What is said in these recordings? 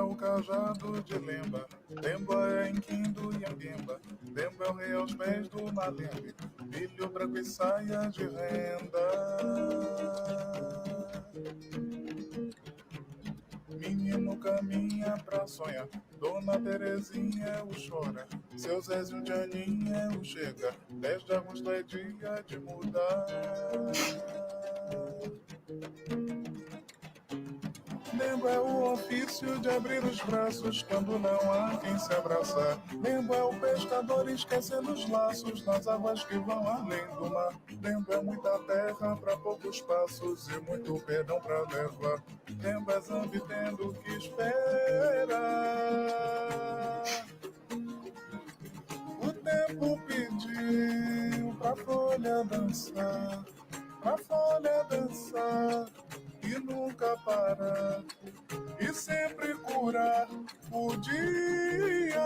o cajado de Lemba, Lemba é Enquindo e Anguemba, Lemba é o rei aos pés do Malembe, milho branco e saia de renda. Menino caminha pra sonhar, Dona Terezinha é o chora, seu Zézio de Aninha é o chega, 10 de agosto é dia de mudar. Lembo é o ofício de abrir os braços quando não há quem se abraçar. Lembo é o pescador esquecendo os laços nas águas que vão além do mar. Lembo é muita terra para poucos passos e muito perdão para levar. Lembo é zambi tendo que esperar. O tempo pediu pra folha dançar, pra folha dançar e nunca parar, e sempre curar o dia.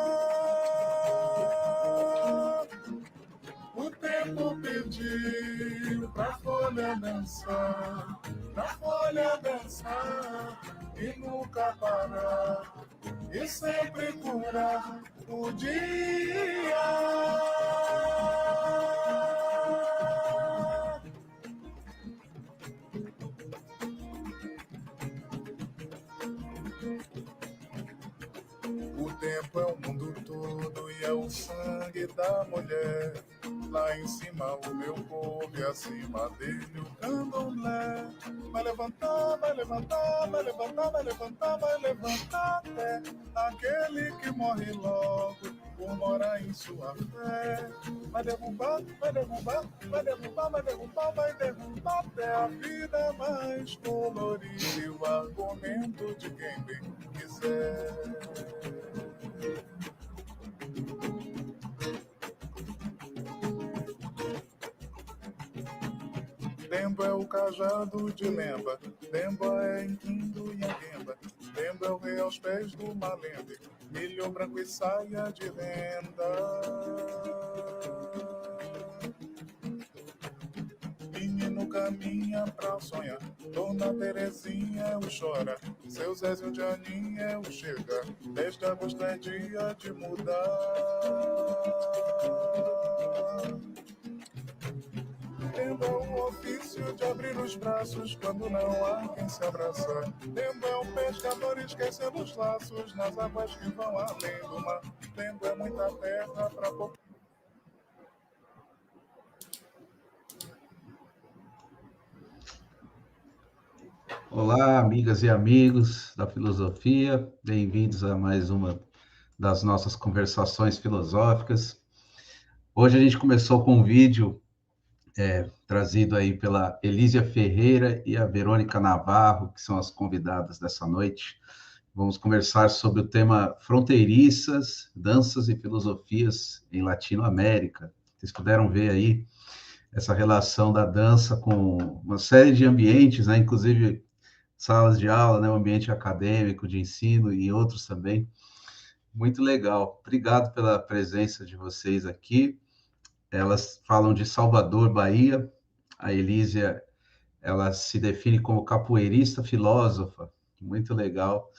O tempo pediu pra folha dançar, pra folha dançar e nunca parar, e sempre curar o dia. O tempo é o mundo todo e é o sangue da mulher. Lá em cima o meu povo e acima dele o candomblé. Vai levantar, vai levantar, vai levantar, vai levantar, vai levantar até aquele que morre logo por morar em sua fé. Vai derrubar, vai derrubar, vai derrubar, vai derrubar, vai derrubar até a vida mais colorida e o argumento de quem bem quiser. Lemba é o cajado de Lemba, Lemba é Enquindo e Anguemba, Lemba é o rei aos pés do Malembe, milho branco e saia de renda. Menino caminha pra sonhar, Dona Terezinha é o chora, seu Zézio de Aninha é o chega, 10 de agosto é dia de mudar. Lemba é o ofício de abrir os braços quando não há quem se abraçar. Lemba é o pescador esquecendo os laços nas águas que vão além do mar. Lemba é muita terra pra pouco. Olá, amigas e amigos da filosofia, bem-vindos a mais uma das nossas conversações filosóficas. Hoje a gente começou com um vídeo trazido aí pela Elísia Ferreira e a Verônica Navarro, que são as convidadas dessa noite. Vamos conversar sobre o tema fronteiriças, danças e filosofias em Latinoamérica. Vocês puderam ver aí essa relação da dança com uma série de ambientes, né? Inclusive salas de aula, né, o ambiente acadêmico, de ensino e outros também. Muito legal. Obrigado pela presença de vocês aqui. Elas falam de Salvador, Bahia. A Elísia, ela se define como capoeirista filósofa. Muito legal.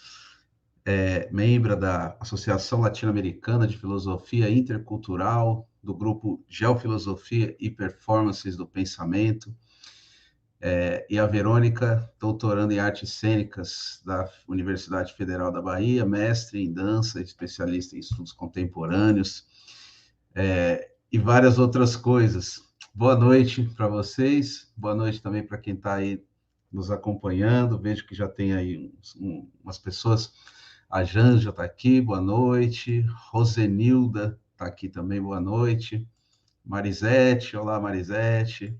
É membro da Associação Latino-Americana de Filosofia Intercultural, do grupo Geofilosofia e Performances do Pensamento. E a Verônica, doutoranda em artes cênicas da Universidade Federal da Bahia, mestre em dança, especialista em estudos contemporâneos, e várias outras coisas. Boa noite para vocês, boa noite também para quem está aí nos acompanhando. Vejo que já tem aí umas pessoas. A Janja está aqui, boa noite. Rosenilda está aqui também, boa noite. Marisete, olá Marisete.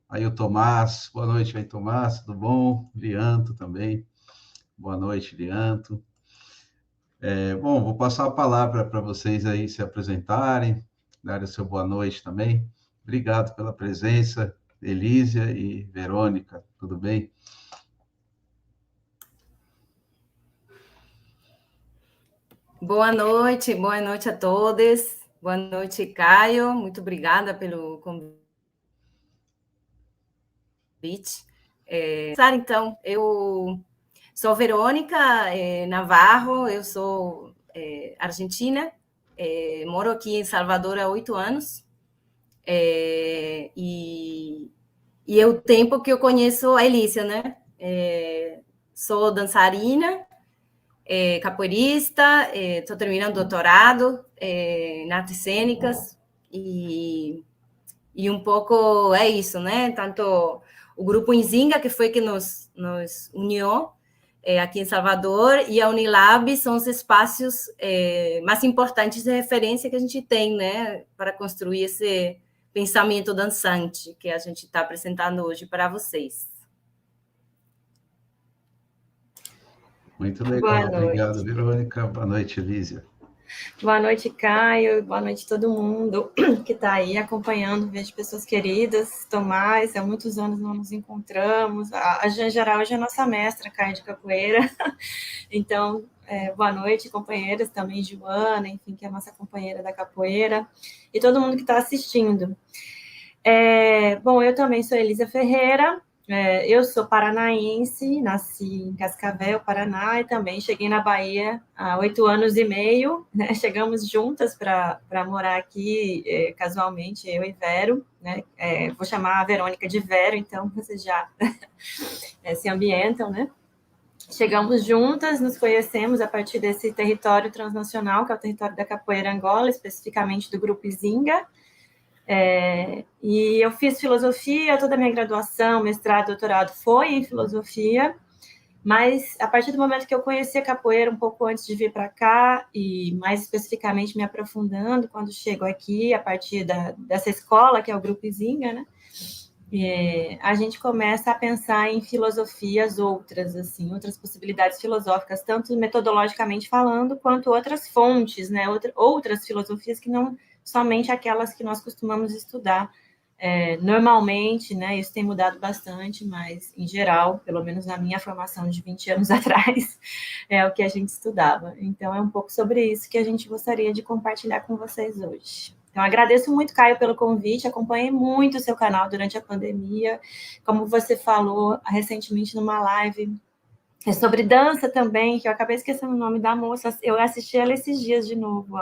Aí o Tomás, boa noite aí, Tomás, tudo bom? Lianto também, boa noite, Lianto. Bom, vou passar a palavra para vocês aí se apresentarem, darem o seu boa noite também. Obrigado pela presença, Elísia e Verônica, tudo bem? Boa noite a todos. Boa noite, Caio. Muito obrigada pelo convite. Então, eu Sou Verônica Navarro, eu sou argentina, moro aqui em Salvador há 8 anos, e é o tempo que eu conheço a Elícia, né? Sou dançarina, capoeirista, estou terminando doutorado em artes cênicas, e um pouco é isso, né? Tanto o grupo Nzinga, que foi que nos uniu aqui em Salvador, e a Unilab são os espaços mais importantes de referência que a gente tem, né? Para construir esse pensamento dançante que a gente está apresentando hoje para vocês. Muito legal, obrigado, Verônica. Boa noite, Elísia. Boa noite, Caio. Boa noite a todo mundo que está aí acompanhando. Vejo pessoas queridas. Tomás, há muitos anos não nos encontramos. A Janja hoje é nossa mestra, Caio, de capoeira. Então, boa noite, companheiras, também Joana, enfim, que é a nossa companheira da capoeira, e todo mundo que está assistindo. Bom, eu também sou Elisa Ferreira. Eu sou paranaense, nasci em Cascavel, Paraná, e também cheguei na Bahia há 8 anos e meio, né? Chegamos juntas para morar aqui, casualmente, eu e Vero, né? Vou chamar a Verônica de Vero, então vocês já se ambientam, né? Chegamos juntas, nos conhecemos a partir desse território transnacional, que é o território da capoeira Angola, especificamente do Grupo Nzinga. E eu fiz filosofia, toda a minha graduação, mestrado, doutorado foi em filosofia, mas a partir do momento que eu conheci a capoeira, um pouco antes de vir para cá, e mais especificamente me aprofundando, quando chego aqui, a partir dessa escola, que é o Grupo Nzinga, né? A gente começa a pensar em filosofias outras, assim, outras possibilidades filosóficas, tanto metodologicamente falando, quanto outras fontes, né? Outras filosofias que não somente aquelas que nós costumamos estudar normalmente, né? Isso tem mudado bastante, mas em geral, pelo menos na minha formação de 20 anos atrás, é o que a gente estudava. Então, é um pouco sobre isso que a gente gostaria de compartilhar com vocês hoje. Então, agradeço muito, Caio, pelo convite, acompanhei muito o seu canal durante a pandemia, como você falou recentemente numa live, sobre dança também, que eu acabei esquecendo o nome da moça, eu assisti ela esses dias de novo.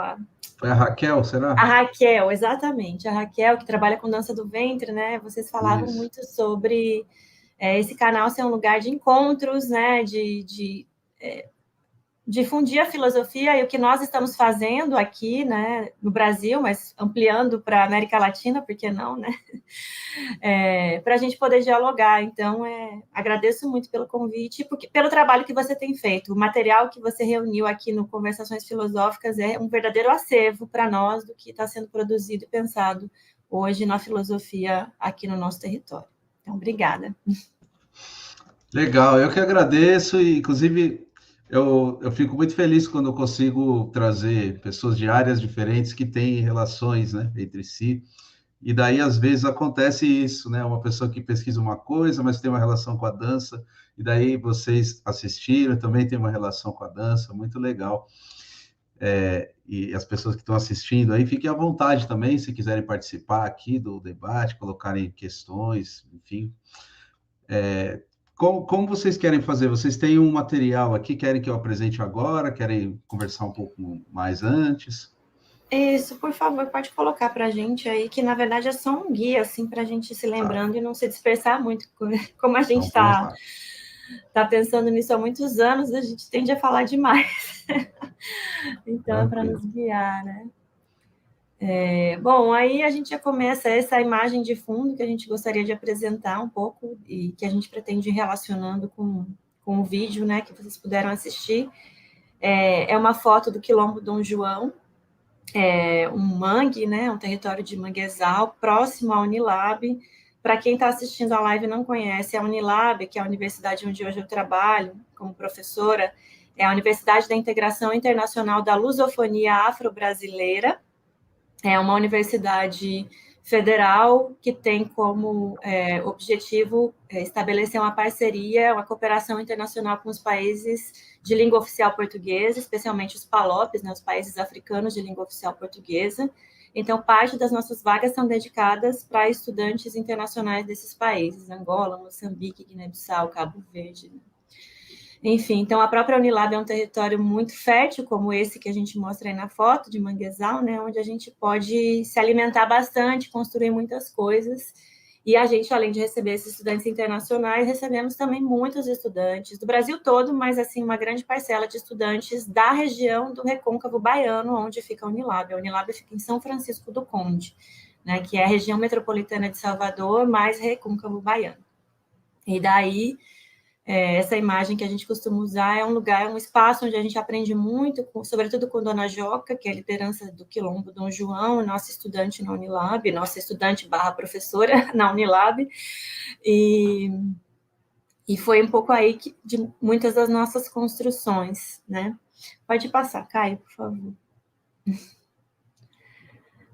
Foi a Raquel, será? A Raquel, exatamente, a Raquel, que trabalha com dança do ventre, né? Vocês falavam Isso. muito sobre esse canal ser um lugar de encontros, né? De difundir a filosofia, e o que nós estamos fazendo aqui, né, no Brasil, mas ampliando para a América Latina, por que não, né? Para a gente poder dialogar. Então, agradeço muito pelo convite, pelo trabalho que você tem feito. O material que você reuniu aqui no Conversações Filosóficas é um verdadeiro acervo para nós do que está sendo produzido e pensado hoje na filosofia aqui no nosso território. Então, obrigada. Legal, eu que agradeço, e inclusive eu fico muito feliz quando eu consigo trazer pessoas de áreas diferentes que têm relações, né, entre si. E daí, às vezes, acontece isso, né? Uma pessoa que pesquisa uma coisa, mas tem uma relação com a dança, e daí vocês assistiram, também tem uma relação com a dança, muito legal. E as pessoas que estão assistindo aí, fiquem à vontade também, se quiserem participar aqui do debate, colocarem questões, enfim. Como vocês querem fazer? Vocês têm um material aqui, querem que eu apresente agora? Querem conversar um pouco mais antes? Isso, por favor, pode colocar para a gente aí, que na verdade é só um guia, assim, para a gente se lembrando e não se dispersar muito, como a gente está pensando nisso há muitos anos, a gente tende a falar demais. Então, é para nos guiar, né? Bom, aí a gente já começa essa imagem de fundo que a gente gostaria de apresentar um pouco e que a gente pretende ir relacionando com o vídeo, né, que vocês puderam assistir. É uma foto do Quilombo Dom João, um mangue, né, um território de manguezal, próximo à Unilab. Para quem está assistindo a live e não conhece, a Unilab, que é a universidade onde hoje eu trabalho como professora, é a Universidade da Integração Internacional da Lusofonia Afro-Brasileira. É uma universidade federal que tem como objetivo estabelecer uma parceria, uma cooperação internacional com os países de língua oficial portuguesa, especialmente os PALOPs, né, os países africanos de língua oficial portuguesa. Então, parte das nossas vagas são dedicadas para estudantes internacionais desses países, Angola, Moçambique, Guiné-Bissau, Cabo Verde. Enfim, então a própria Unilab é um território muito fértil, como esse que a gente mostra aí na foto, de manguezal, né, onde a gente pode se alimentar bastante, construir muitas coisas. E a gente, além de receber esses estudantes internacionais, recebemos também muitos estudantes do Brasil todo, mas assim uma grande parcela de estudantes da região do Recôncavo Baiano, onde fica a Unilab. A Unilab fica em São Francisco do Conde, né, que é a região metropolitana de Salvador, mais Recôncavo Baiano. E daí, essa imagem que a gente costuma usar é um lugar, um espaço onde a gente aprende muito, sobretudo com Dona Joca, que é a liderança do Quilombo Dom João, nossa estudante na Unilab, nossa estudante / professora na Unilab, e foi um pouco aí de muitas das nossas construções, né? Pode passar, Caio, por favor.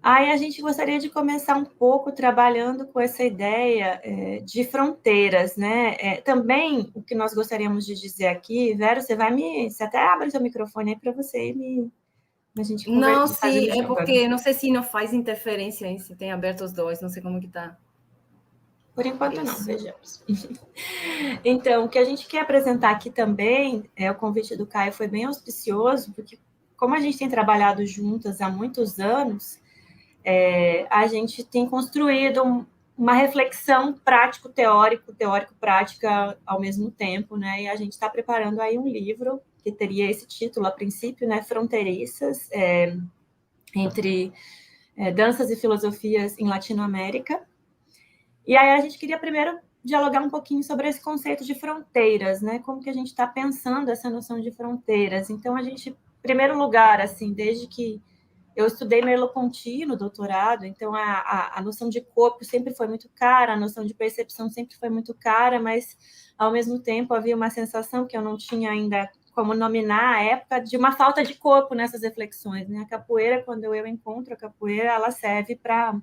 Aí a gente gostaria de começar um pouco trabalhando com essa ideia de fronteiras, né? Também o que nós gostaríamos de dizer aqui, Vera, você até abre seu microfone aí para você a gente Não, fazer sim, é agora. porque não sei se não faz interferência aí, se tem aberto os dois, não sei como que tá. Por enquanto não, vejamos. Então, o que a gente quer apresentar aqui também, o convite do Caio foi bem auspicioso, porque como a gente tem trabalhado juntas há muitos anos, a gente tem construído uma reflexão prático-teórico, teórico-prática ao mesmo tempo, né? E a gente está preparando aí um livro que teria esse título a princípio, né? Fronteiriças, entre danças e filosofias em Latinoamérica. E aí a gente queria primeiro dialogar um pouquinho sobre esse conceito de fronteiras, né? Como que a gente está pensando essa noção de fronteiras. Então, a gente, em primeiro lugar, assim, desde que eu estudei Merleau-Ponty no doutorado, então a noção de corpo sempre foi muito cara, a noção de percepção sempre foi muito cara, mas, ao mesmo tempo, havia uma sensação que eu não tinha ainda como nominar à época de uma falta de corpo nessas reflexões, né? A capoeira, quando eu encontro a capoeira, ela serve para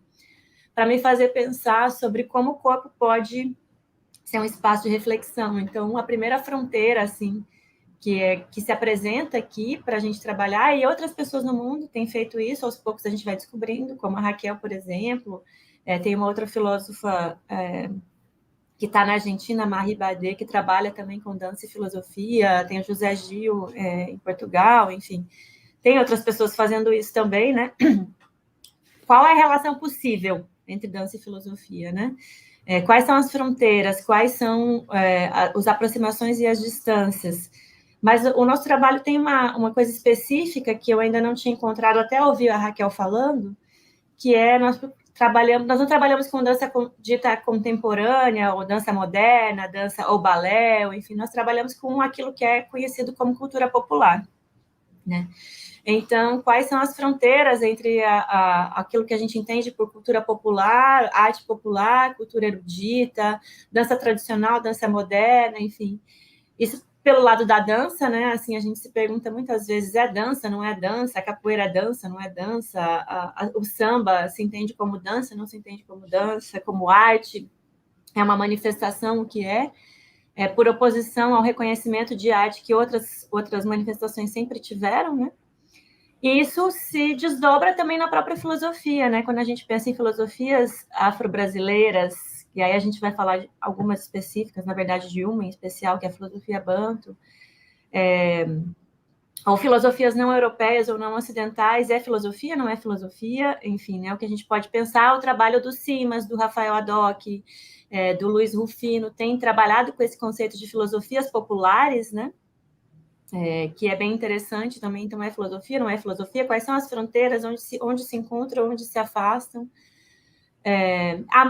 me fazer pensar sobre como o corpo pode ser um espaço de reflexão. Então, a primeira fronteira, assim, que se apresenta aqui para a gente trabalhar, e outras pessoas no mundo têm feito isso, aos poucos a gente vai descobrindo, como a Raquel, por exemplo, tem uma outra filósofa que está na Argentina, Marie Badet, que trabalha também com dança e filosofia, tem o José Gil em Portugal, enfim, tem outras pessoas fazendo isso também, né? Qual é a relação possível entre dança e filosofia, né? Quais são as fronteiras, quais são as aproximações e as distâncias? Mas o nosso trabalho tem uma coisa específica que eu ainda não tinha encontrado, até ouvir a Raquel falando, que nós não trabalhamos com dança dita contemporânea, ou dança moderna, dança ou balé, ou, enfim, nós trabalhamos com aquilo que é conhecido como cultura popular, né? Então, quais são as fronteiras entre aquilo que a gente entende por cultura popular, arte popular, cultura erudita, dança tradicional, dança moderna, enfim. Isso pelo lado da dança, né? Assim, a gente se pergunta muitas vezes, é dança, não é dança? A capoeira é dança, não é dança? O samba se entende como dança, não se entende como dança, como arte? É uma manifestação, o que por oposição ao reconhecimento de arte que outras manifestações sempre tiveram, né? E isso se desdobra também na própria filosofia, né? Quando a gente pensa em filosofias afro-brasileiras, e aí a gente vai falar de algumas específicas, na verdade de uma em especial, que é a filosofia banto, ou filosofias não europeias ou não ocidentais, é filosofia, não é filosofia? Enfim, né? O que a gente pode pensar, o trabalho do Simas, do Rafael Haddock, do Luiz Rufino, tem trabalhado com esse conceito de filosofias populares, né? Que é bem interessante também. Então, é filosofia, não é filosofia? Quais são as fronteiras, onde se encontram, onde se afastam?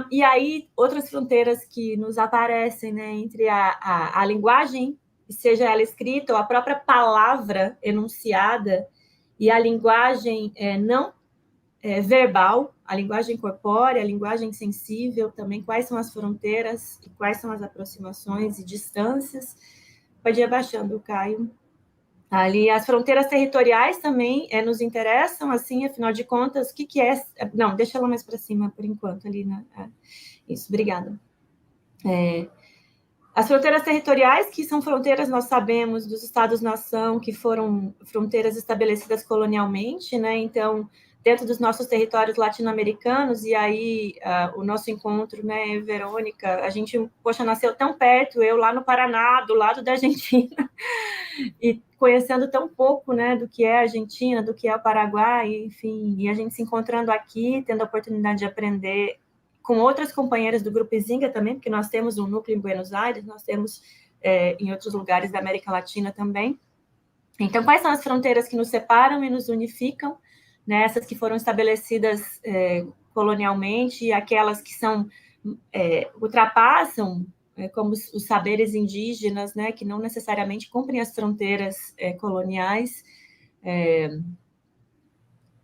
E aí, outras fronteiras que nos aparecem, né, entre a linguagem, seja ela escrita ou a própria palavra enunciada, e a linguagem não verbal, a linguagem corpórea, a linguagem sensível também. Quais são as fronteiras e quais são as aproximações e distâncias? Pode ir abaixando, Caio. Ali, as fronteiras territoriais também nos interessam, assim, afinal de contas, o que é... Não, deixa ela mais para cima, por enquanto, ali, né? Isso, obrigada. As fronteiras territoriais, que são fronteiras, nós sabemos, dos Estados-nação, que foram fronteiras estabelecidas colonialmente, né? Então, dentro dos nossos territórios latino-americanos, e aí o nosso encontro, né, Verônica, a gente, poxa, nasceu tão perto, eu lá no Paraná, do lado da Argentina, e conhecendo tão pouco, né, do que é a Argentina, do que é o Paraguai, enfim, e a gente se encontrando aqui, tendo a oportunidade de aprender com outras companheiras do Grupo Izinga também, porque nós temos um núcleo em Buenos Aires, nós temos em outros lugares da América Latina também. Então, quais são as fronteiras que nos separam e nos unificam? Né, essas que foram estabelecidas colonialmente, e aquelas que são ultrapassam, como os saberes indígenas, né, que não necessariamente cumprem as fronteiras coloniais.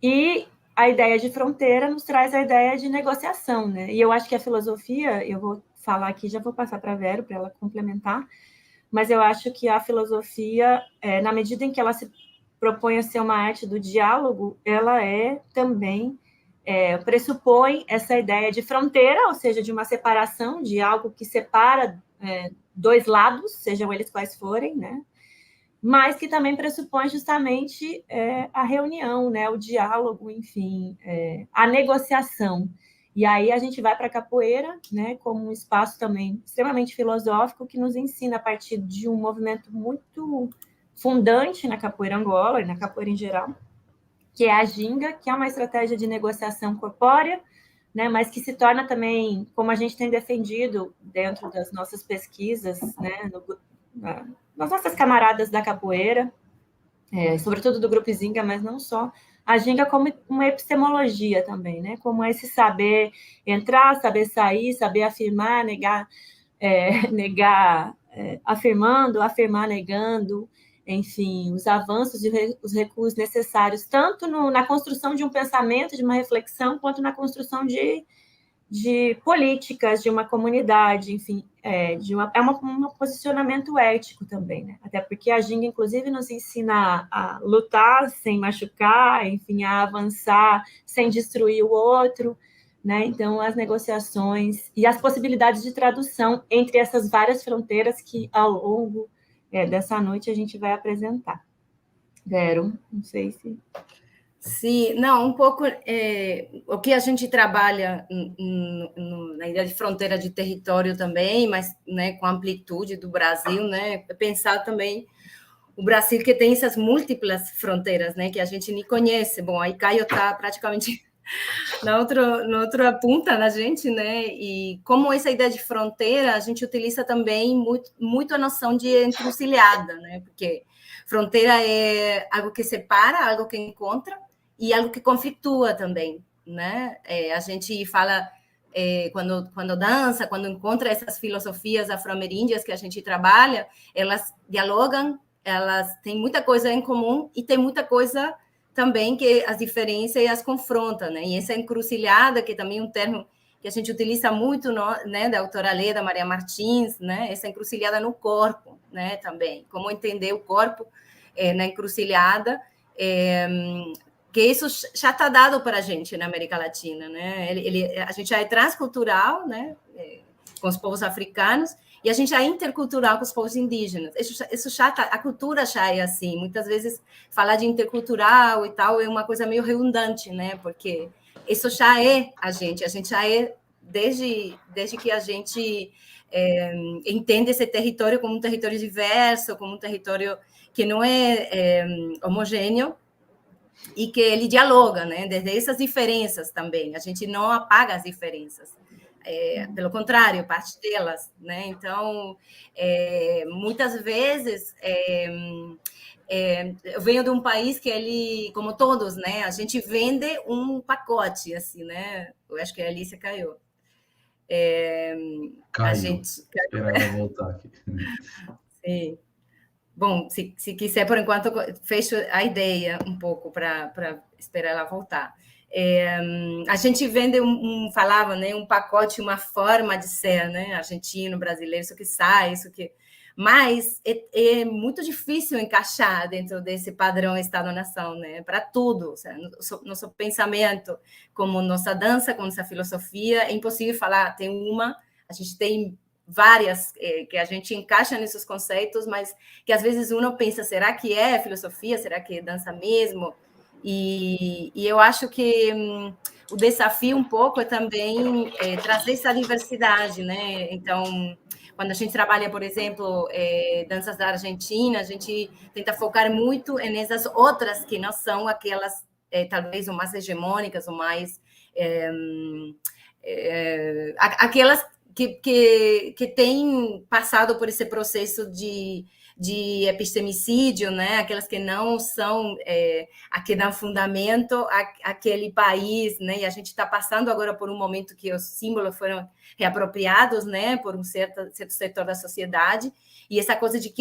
E a ideia de fronteira nos traz a ideia de negociação, né? E eu acho que a filosofia, eu vou falar aqui, já vou passar para a Vero para ela complementar, mas eu acho que a filosofia, na medida em que ela se propõe a ser uma arte do diálogo, ela também pressupõe essa ideia de fronteira, ou seja, de uma separação, de algo que separa dois lados, sejam eles quais forem, né? Mas que também pressupõe justamente a reunião, né? O diálogo, enfim, a negociação. E aí a gente vai para a capoeira, né, como um espaço também extremamente filosófico, que nos ensina a partir de um movimento muito fundante na capoeira Angola e na capoeira em geral, que é a ginga, que é uma estratégia de negociação corpórea, né, mas que se torna também, como a gente tem defendido dentro das nossas pesquisas, né, nas nossas camaradas da capoeira, sobretudo do Grupo Izinga, mas não só, a ginga como uma epistemologia também, né? Como esse saber entrar, saber sair, saber afirmar, negar, negar afirmando, afirmar negando, enfim, os avanços e os recuos necessários, tanto na construção de um pensamento, de uma reflexão, quanto na construção de políticas, de uma comunidade, enfim, um posicionamento ético também, né? Até porque a ginga, inclusive, nos ensina a lutar sem machucar, enfim, a avançar sem destruir o outro, né? Então, as negociações e as possibilidades de tradução entre essas várias fronteiras que, ao longo dessa noite, a gente vai apresentar. Vero, não sei se... Sim, não, um pouco o que a gente trabalha na ideia de fronteira de território também, mas, né, com a amplitude do Brasil, né, pensar também o Brasil que tem essas múltiplas fronteiras, né, que a gente nem conhece. Bom, aí Caio está praticamente na outra ponta da gente, né, e como essa ideia de fronteira, a gente utiliza também muito a noção de encruzilhada, né, porque fronteira é algo que separa, algo que encontra, e algo que conflitua também, né? A gente fala, quando dança, quando encontra essas filosofias afro-ameríndias que a gente trabalha, elas dialogam, elas têm muita coisa em comum e tem muita coisa também que as diferencias e as confrontam, né? E essa encruzilhada, que também é um termo que a gente utiliza muito, né, da autora Leda Maria Martins, né? Essa encruzilhada no corpo, né? Também, como entender o corpo na encruzilhada, que isso já está dado para a gente na América Latina, né? A gente já é transcultural, né, com os povos africanos, e a gente já é intercultural com os povos indígenas. Isso já tá, a cultura já é assim. Muitas vezes falar de intercultural e tal é uma coisa meio redundante, né? Porque isso já é a gente já é desde que a gente entende esse território como um território diverso, como um território que não é homogêneo, e que ele dialoga, né? Desde essas diferenças também. A gente não apaga as diferenças. Pelo contrário, parte delas, né? Então, muitas vezes, eu venho de um país que ele, como todos, né? A gente vende um pacote, assim, né? Eu acho que a Alicia caiu. Caiu. A gente... Espera ela voltar aqui. Sim. Bom, se quiser, por enquanto, fecho a ideia um pouco para esperar ela voltar. A gente vende falava, né, um pacote, uma forma de ser, né, argentino, brasileiro, isso que sai, isso que... Mas é muito difícil encaixar dentro desse padrão Estado-nação, né, para tudo. Seja, nosso pensamento, como nossa dança, como nossa filosofia, é impossível falar, tem uma, a gente tem várias que a gente encaixa nesses conceitos, mas que às vezes uno pensa, será que é filosofia? Será que é dança mesmo? E eu acho que o desafio um pouco é também trazer essa diversidade, né? Então, quando a gente trabalha, por exemplo, danças da Argentina, a gente tenta focar muito nessas outras que não são aquelas, talvez, ou mais hegemônicas, ou mais... aquelas que têm passado por esse processo de epistemicídio, né? Aquelas que não são a que dão fundamento àquele país, né? E a gente está passando agora por um momento que os símbolos foram reapropriados, né? Por um certo setor da sociedade, e essa coisa de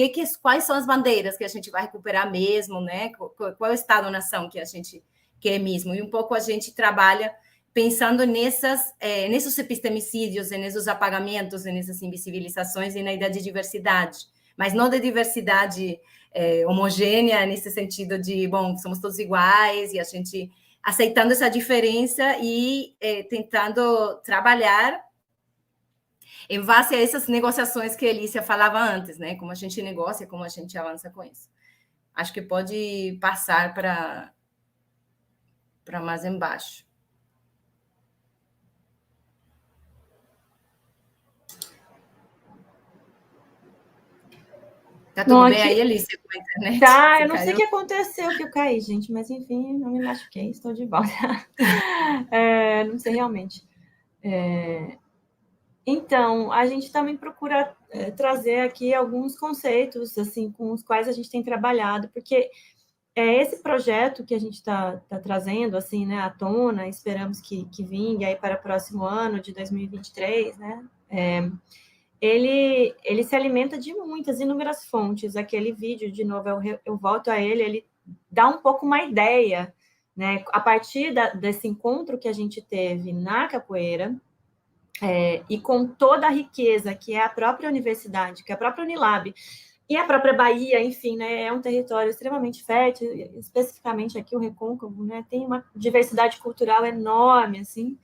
quais são as bandeiras que a gente vai recuperar mesmo, né? Qual é o Estado-nação que a gente quer mesmo? E um pouco a gente trabalha pensando nesses epistemicídios, nesses apagamentos, nessas invisibilizações e na ideia de diversidade, mas não de diversidade homogênea, nesse sentido de, bom, somos todos iguais, e a gente aceitando essa diferença e tentando trabalhar em base a essas negociações que a Elícia falava antes, né? Como a gente negocia, como a gente avança com isso. Acho que pode passar para mais embaixo. Tá tudo bem aí, Elícia, com a internet? Tá, eu não sei o que aconteceu, que eu caí, gente, mas enfim, não me machuquei, estou de volta. Não sei realmente. Então, a gente também procura trazer aqui alguns conceitos, assim, com os quais a gente tem trabalhado, porque esse projeto que a gente está trazendo, assim, né, à tona, esperamos que vingue aí para o próximo ano, de 2023, né, ele se alimenta de inúmeras fontes. Aquele vídeo, de novo, eu volto a ele dá um pouco uma ideia, né? A partir desse encontro que a gente teve na capoeira, e com toda a riqueza que é a própria universidade, que é a própria Unilab, e a própria Bahia, enfim, né? É um território extremamente fértil, especificamente aqui o Recôncavo, né? Tem uma diversidade cultural enorme, assim.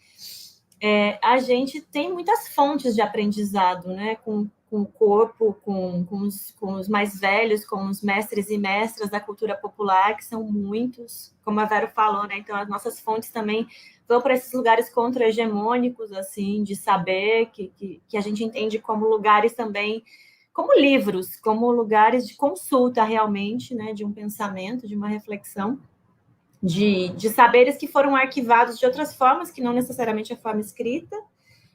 A gente tem muitas fontes de aprendizado, né? Com o corpo, com os mais velhos, com os mestres e mestras da cultura popular, que são muitos, como a Vero falou, né? Então, as nossas fontes também vão para esses lugares contra-hegemônicos, assim, de saber, que a gente entende como lugares também, como livros, como lugares de consulta, realmente, né? De um pensamento, de uma reflexão. De saberes que foram arquivados de outras formas, que não necessariamente a forma escrita,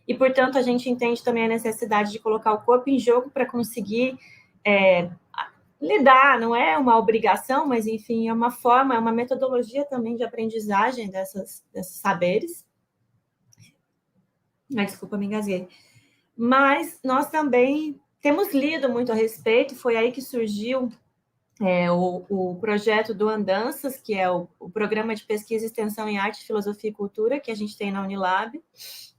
e, portanto, a gente entende também a necessidade de colocar o corpo em jogo para conseguir lidar, não é uma obrigação, mas, enfim, é uma forma, é uma metodologia também de aprendizagem desses saberes. Desculpa, me engasguei. Mas nós também temos lido muito a respeito, foi aí que surgiu o projeto do Andanças, que é o programa de pesquisa e extensão em arte, filosofia e cultura que a gente tem na Unilab,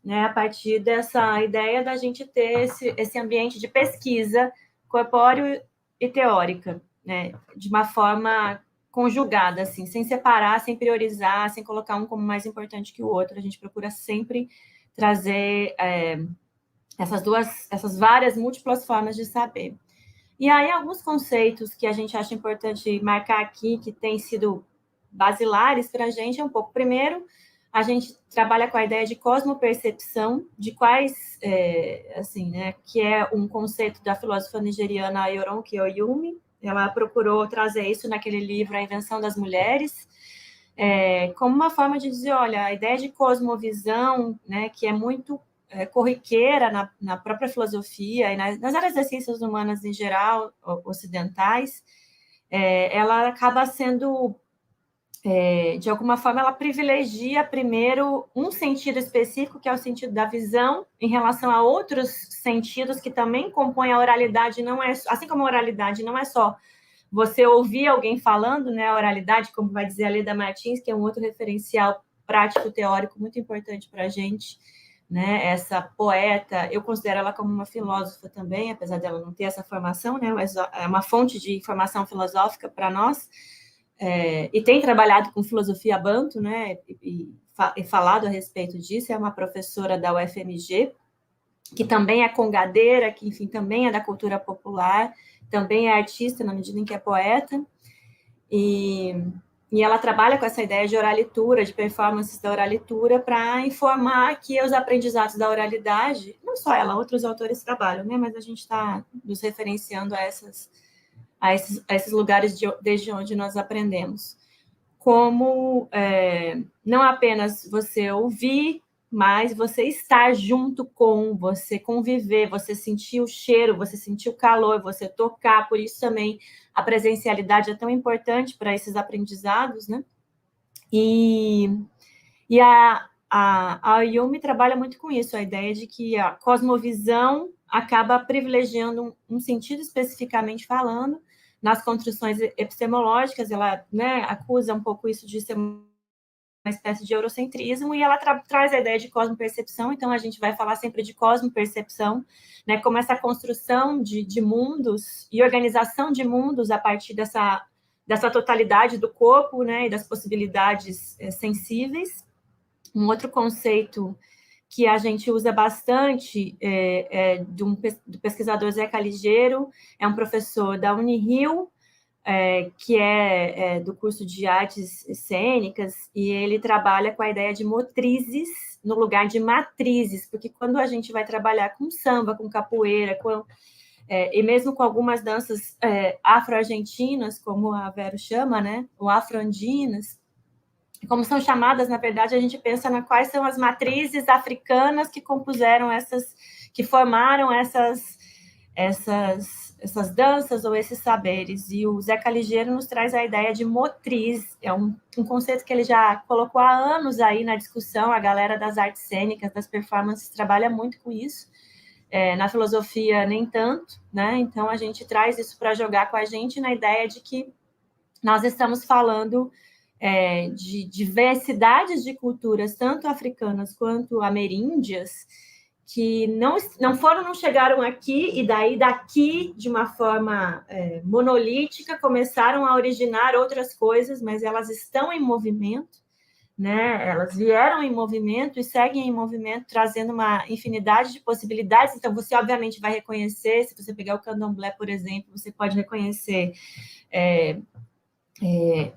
né, a partir dessa ideia da gente ter esse ambiente de pesquisa corpóreo e teórica, né, de uma forma conjugada, assim, sem separar, sem priorizar, sem colocar um como mais importante que o outro. A gente procura sempre trazer essas várias múltiplas formas de saber. E aí, alguns conceitos que a gente acha importante marcar aqui, que têm sido basilares para a gente, é um pouco. Primeiro, a gente trabalha com a ideia de cosmopercepção, de quais, assim, né, que é um conceito da filósofa nigeriana Ayoron Kiyoyumi. Ela procurou trazer isso naquele livro, A Invenção das Mulheres, como uma forma de dizer, olha, a ideia de cosmovisão, né, que é muito corriqueira na própria filosofia e nas áreas das ciências humanas em geral, ocidentais, ela acaba sendo, de alguma forma, ela privilegia primeiro um sentido específico, que é o sentido da visão, em relação a outros sentidos que também compõem a oralidade, não é, assim como a oralidade não é só você ouvir alguém falando, né, a oralidade, como vai dizer a Leda Martins, que é um outro referencial prático-teórico muito importante para a gente, né, essa poeta, eu considero ela como uma filósofa também, apesar dela não ter essa formação, né, mas é uma fonte de informação filosófica para nós, e tem trabalhado com filosofia banto, né, e falado a respeito disso. É uma professora da UFMG, que também é congadeira, que, enfim, também é da cultura popular, também é artista na medida em que é poeta, e E ela trabalha com essa ideia de oralitura, de performances da oralitura, para informar que os aprendizados da oralidade, não só ela, outros autores trabalham, né? Mas a gente está nos referenciando a esses lugares desde onde nós aprendemos. Como não apenas você ouvir, mas você estar junto com, você conviver, você sentir o cheiro, você sentir o calor, você tocar. Por isso também a presencialidade é tão importante para esses aprendizados, né? E a Yumi trabalha muito com isso, a ideia de que a cosmovisão acaba privilegiando um sentido especificamente falando. Nas construções epistemológicas, ela, né, acusa um pouco isso de ser uma espécie de eurocentrismo, e ela traz a ideia de cosmopercepção. Então, a gente vai falar sempre de cosmopercepção, né, como essa construção de mundos e organização de mundos a partir dessa totalidade do corpo, né, e das possibilidades sensíveis. Um outro conceito que a gente usa bastante do pesquisador Zé Caligeiro, é um professor da Unirio, que é do curso de artes cênicas, e ele trabalha com a ideia de motrizes no lugar de matrizes, porque quando a gente vai trabalhar com samba, com capoeira, e mesmo com algumas danças afro-argentinas, como a Vero chama, né, ou afro-andinas, como são chamadas, na verdade, a gente pensa quais são as matrizes africanas que compuseram que formaram essas danças ou esses saberes. E o Zé Caligeiro nos traz a ideia de motriz, é um conceito que ele já colocou há anos aí na discussão, a galera das artes cênicas, das performances, trabalha muito com isso. Na filosofia, nem tanto, né? Então, a gente traz isso para jogar com a gente na ideia de que nós estamos falando de diversidades de culturas, tanto africanas quanto ameríndias, que não chegaram aqui, e daí daqui, de uma forma monolítica, começaram a originar outras coisas, mas elas estão em movimento, né? Elas vieram em movimento e seguem em movimento, trazendo uma infinidade de possibilidades. Então, você obviamente vai reconhecer, se você pegar o candomblé, por exemplo, você pode reconhecer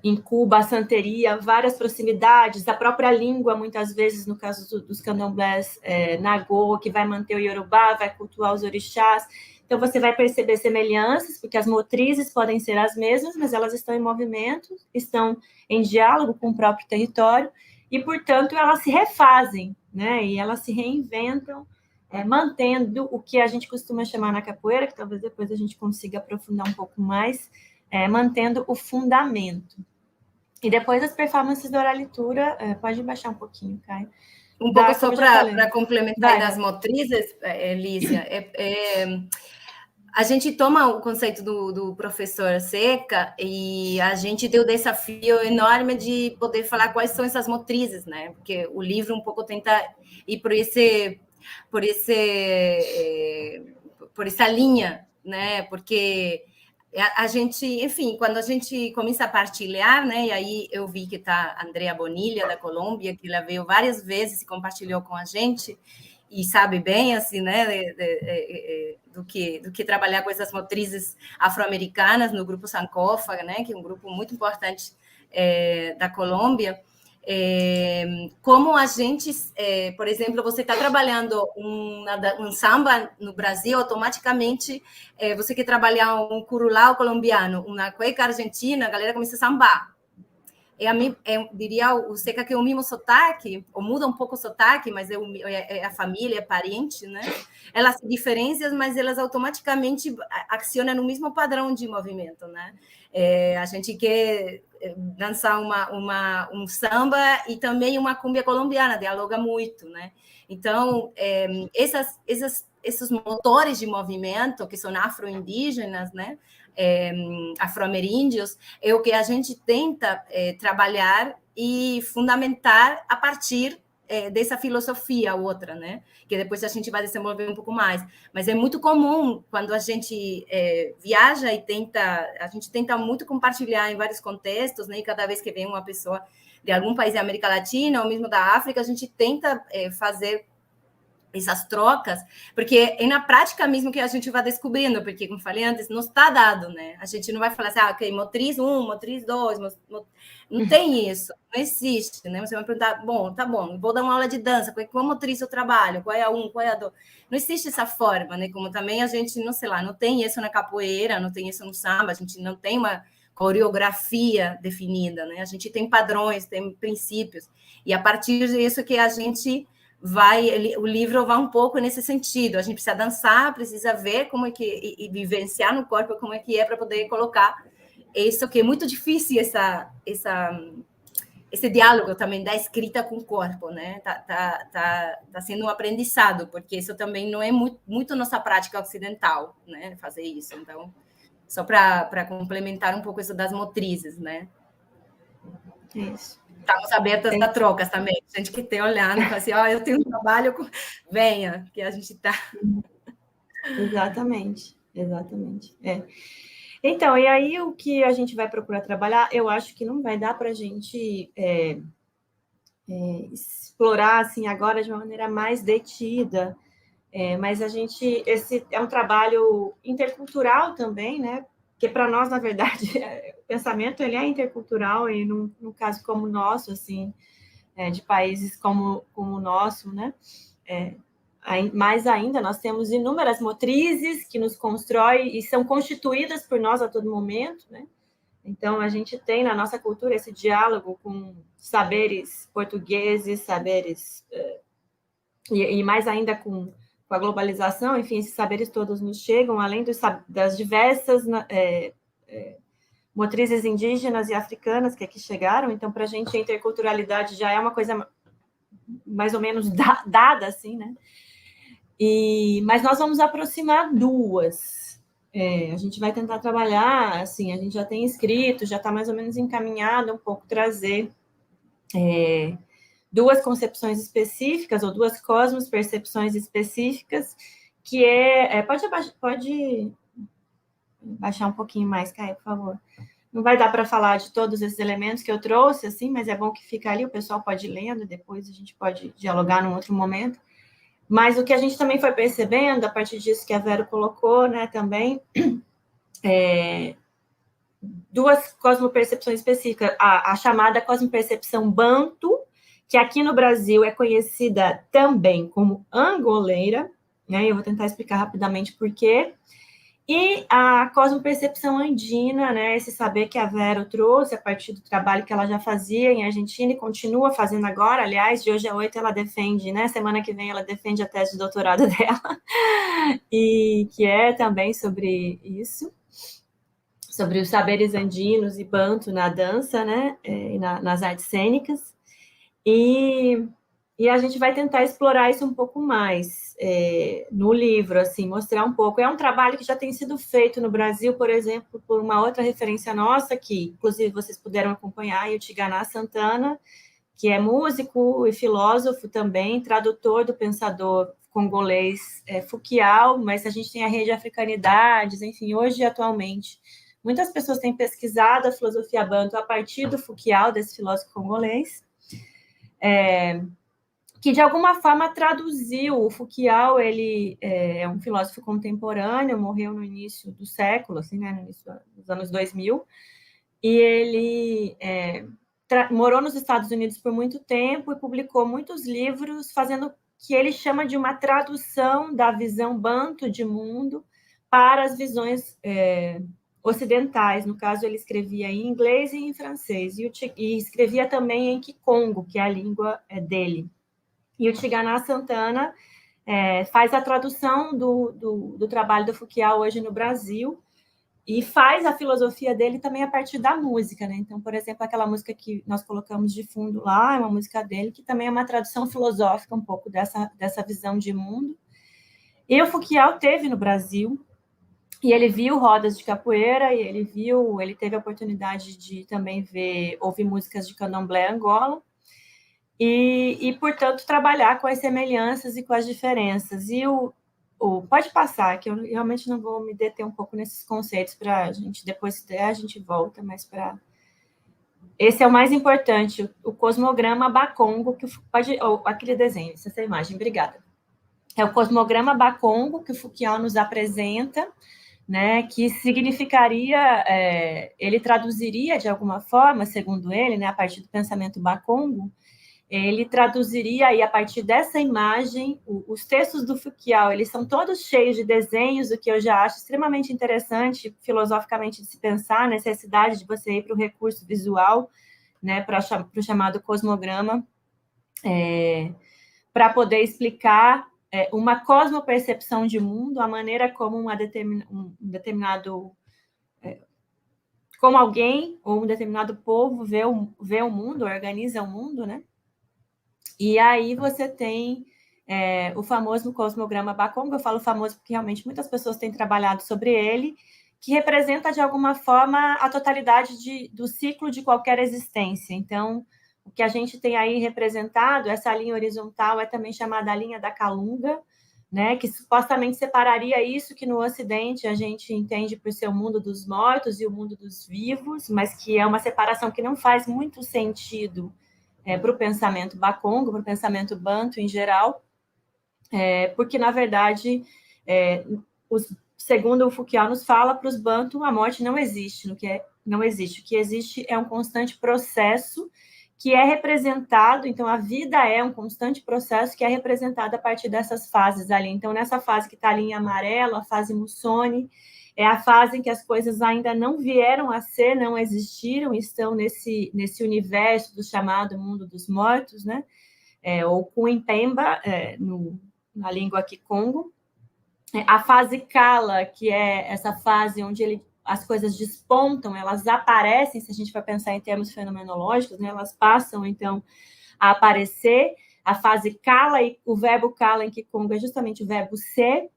em Cuba, a santeria, várias proximidades, a própria língua, muitas vezes, no caso dos candomblés, Nagô, que vai manter o Yorubá, vai cultuar os orixás. Então, você vai perceber semelhanças, porque as motrizes podem ser as mesmas, mas elas estão em movimento, estão em diálogo com o próprio território, e, portanto, elas se refazem, né? E elas se reinventam, mantendo o que a gente costuma chamar na capoeira, que talvez depois a gente consiga aprofundar um pouco mais, mantendo o fundamento. E depois as performances da oralitura, pode baixar um pouquinho, Caio. Um pouco só para complementar das motrizes, Lícia, a gente toma o conceito do professor Seca e a gente tem o desafio enorme de poder falar quais são essas motrizes, né? Porque o livro um pouco tenta ir por essa linha, né? Porque a gente, enfim, quando a gente começa a partilhar, né? E aí eu vi que está a Andrea Bonilha, da Colômbia, que ela veio várias vezes e compartilhou com a gente, e sabe bem, assim, né? Do que trabalhar com essas motrizes afro-americanas no grupo Sankofa, né? Que é um grupo muito importante da Colômbia. Como a gente, por exemplo, você está trabalhando um samba no Brasil, automaticamente você quer trabalhar um curulao colombiano, uma cueca argentina, a galera começa a sambar. Eu diria o Seca que é o mesmo sotaque, ou muda um pouco o sotaque, mas é a família, é parente, né? Elas se diferenciam, mas elas automaticamente acionam no mesmo padrão de movimento, né? A gente quer dançar um samba e também uma cumbia colombiana, dialoga muito, né? Então, esses motores de movimento, que são afro-indígenas, né? Afro-ameríndios, é o que a gente tenta trabalhar e fundamentar a partir dessa filosofia outra, né? Que depois a gente vai desenvolver um pouco mais. Mas é muito comum quando a gente viaja e a gente tenta muito compartilhar em vários contextos, né? E cada vez que vem uma pessoa de algum país da América Latina ou mesmo da África, a gente tenta fazer essas trocas, porque é na prática mesmo que a gente vai descobrindo, porque, como falei antes, não está dado, né? A gente não vai falar assim, ok, motriz 1, motriz 2, não tem isso, não existe, né? Você vai perguntar, bom, tá bom, vou dar uma aula de dança, qual motriz eu trabalho, qual é a 1, qual é a 2? Não existe essa forma, né? Como também a gente, não sei lá, não tem isso na capoeira, não tem isso no samba, a gente não tem uma coreografia definida, né? A gente tem padrões, tem princípios, e a partir disso que a gente o livro vai um pouco nesse sentido. A gente precisa dançar, precisa ver como é que e vivenciar no corpo como é que é para poder colocar isso que é muito difícil esse diálogo também da escrita com o corpo, né? Tá sendo um aprendizado, porque isso também não é muito nossa prática ocidental, né? Fazer isso. Então, só para complementar um pouco isso das motrizes, né? Isso. Estamos abertas a trocas também. Gente que tem olhando, fala assim, eu tenho um trabalho, venha, que a gente está... Exatamente. Então, e aí o que a gente vai procurar trabalhar, eu acho que não vai dar para a gente explorar, assim, agora de uma maneira mais detida, mas esse é um trabalho intercultural também, né? Porque para nós, na verdade, o pensamento ele é intercultural e num caso como o nosso, assim, de países como o nosso, né? Mais ainda, nós temos inúmeras motrizes que nos constroem e são constituídas por nós a todo momento, né? Então, a gente tem na nossa cultura esse diálogo com saberes portugueses, saberes... E mais ainda com a globalização, enfim, esses saberes todos nos chegam, além das diversas motrizes indígenas e africanas que aqui chegaram. Então, para a gente, a interculturalidade já é uma coisa mais ou menos dada, assim, né? Mas nós vamos aproximar duas. A gente vai tentar trabalhar, assim, a gente já tem escrito, já está mais ou menos encaminhado um pouco trazer duas concepções específicas, ou duas cosmos-percepções específicas, que pode baixar um pouquinho mais, Caio, por favor. Não vai dar para falar de todos esses elementos que eu trouxe, assim, mas é bom que fica ali, o pessoal pode ir lendo, depois a gente pode dialogar num outro momento. Mas o que a gente também foi percebendo, a partir disso que a Vero colocou, né, também, duas cosmopercepções específicas, a chamada cosmopercepção banto, que aqui no Brasil é conhecida também como angoleira, né? Eu vou tentar explicar rapidamente por quê. E a cosmopercepção andina, né? Esse saber que a Vero trouxe a partir do trabalho que ela já fazia em Argentina e continua fazendo agora. Aliás, de hoje a 8 ela defende, né? Semana que vem ela defende a tese de doutorado dela, e que é também sobre isso, sobre os saberes andinos e banto na dança, né? E nas artes cênicas. E a gente vai tentar explorar isso um pouco mais no livro, assim, mostrar um pouco. É um trabalho que já tem sido feito no Brasil, por exemplo, por uma outra referência nossa, que inclusive vocês puderam acompanhar, o Tigana Santana, que é músico e filósofo também, tradutor do pensador congolês Fouquial, mas a gente tem a rede Africanidades, enfim, hoje atualmente muitas pessoas têm pesquisado a filosofia banto a partir do Fouquial, desse filósofo congolês, que de alguma forma traduziu. O Fouquial, ele é um filósofo contemporâneo, morreu no início do século, assim, né, no início dos anos 2000, e ele morou nos Estados Unidos por muito tempo e publicou muitos livros fazendo o que ele chama de uma tradução da visão banto de mundo para as visões ocidentais. No caso, ele escrevia em inglês e em francês, e escrevia também em Kikongo, que é a língua dele. E o Tigana Santana faz a tradução do trabalho do Fouquial hoje no Brasil, e faz a filosofia dele também a partir da música, né? Então, por exemplo, aquela música que nós colocamos de fundo lá, é uma música dele, que também é uma tradução filosófica um pouco dessa visão de mundo. E o Fouquial teve no Brasil, e ele viu rodas de capoeira, e ele teve a oportunidade de também ouvir músicas de candomblé Angola, e, portanto, trabalhar com as semelhanças e com as diferenças. E pode passar, que eu realmente não vou me deter um pouco nesses conceitos, para a gente, depois, se der, a gente volta, mas esse é o mais importante, o cosmograma Bakongo, aquele desenho, essa imagem, obrigada. é o cosmograma Bakongo, que o Fukuyama nos apresenta, né, que significaria, ele traduziria de alguma forma, segundo ele, né, a partir do pensamento Bakongo, ele traduziria aí, a partir dessa imagem, os textos do Fukuyama, eles são todos cheios de desenhos, o que eu já acho extremamente interessante, filosoficamente, de se pensar, a necessidade de você ir para o recurso visual, né, para o chamado cosmograma, para poder explicar uma cosmopercepção de mundo, a maneira como um determinado... como alguém ou um determinado povo vê o mundo, organiza o mundo, né? E aí você tem o famoso cosmograma Bakongo, eu falo famoso porque realmente muitas pessoas têm trabalhado sobre ele, que representa, de alguma forma, a totalidade do ciclo de qualquer existência. Então, o que a gente tem aí representado, essa linha horizontal é também chamada a linha da Kalunga, né, que supostamente separaria isso que no Ocidente a gente entende por ser o mundo dos mortos e o mundo dos vivos, mas que é uma separação que não faz muito sentido para o pensamento Bakongo, para o pensamento Banto em geral, porque, na verdade, segundo o Fukuyama nos fala, para os Bantu, a morte não existe. Não existe. O que existe é um constante processo que é representado, então a vida é um constante processo que é representado a partir dessas fases ali. Então, nessa fase que está ali em amarelo, a fase Musone, é a fase em que as coisas ainda não vieram a ser, não existiram, estão nesse universo do chamado mundo dos mortos, né? Ou Kuimpemba, na língua Kikongo. A fase Kala, que é essa fase onde as coisas despontam, elas aparecem, se a gente for pensar em termos fenomenológicos, né? Elas passam, então, a aparecer. A fase Kala, e o verbo Kala em Kikongo é justamente o verbo ser,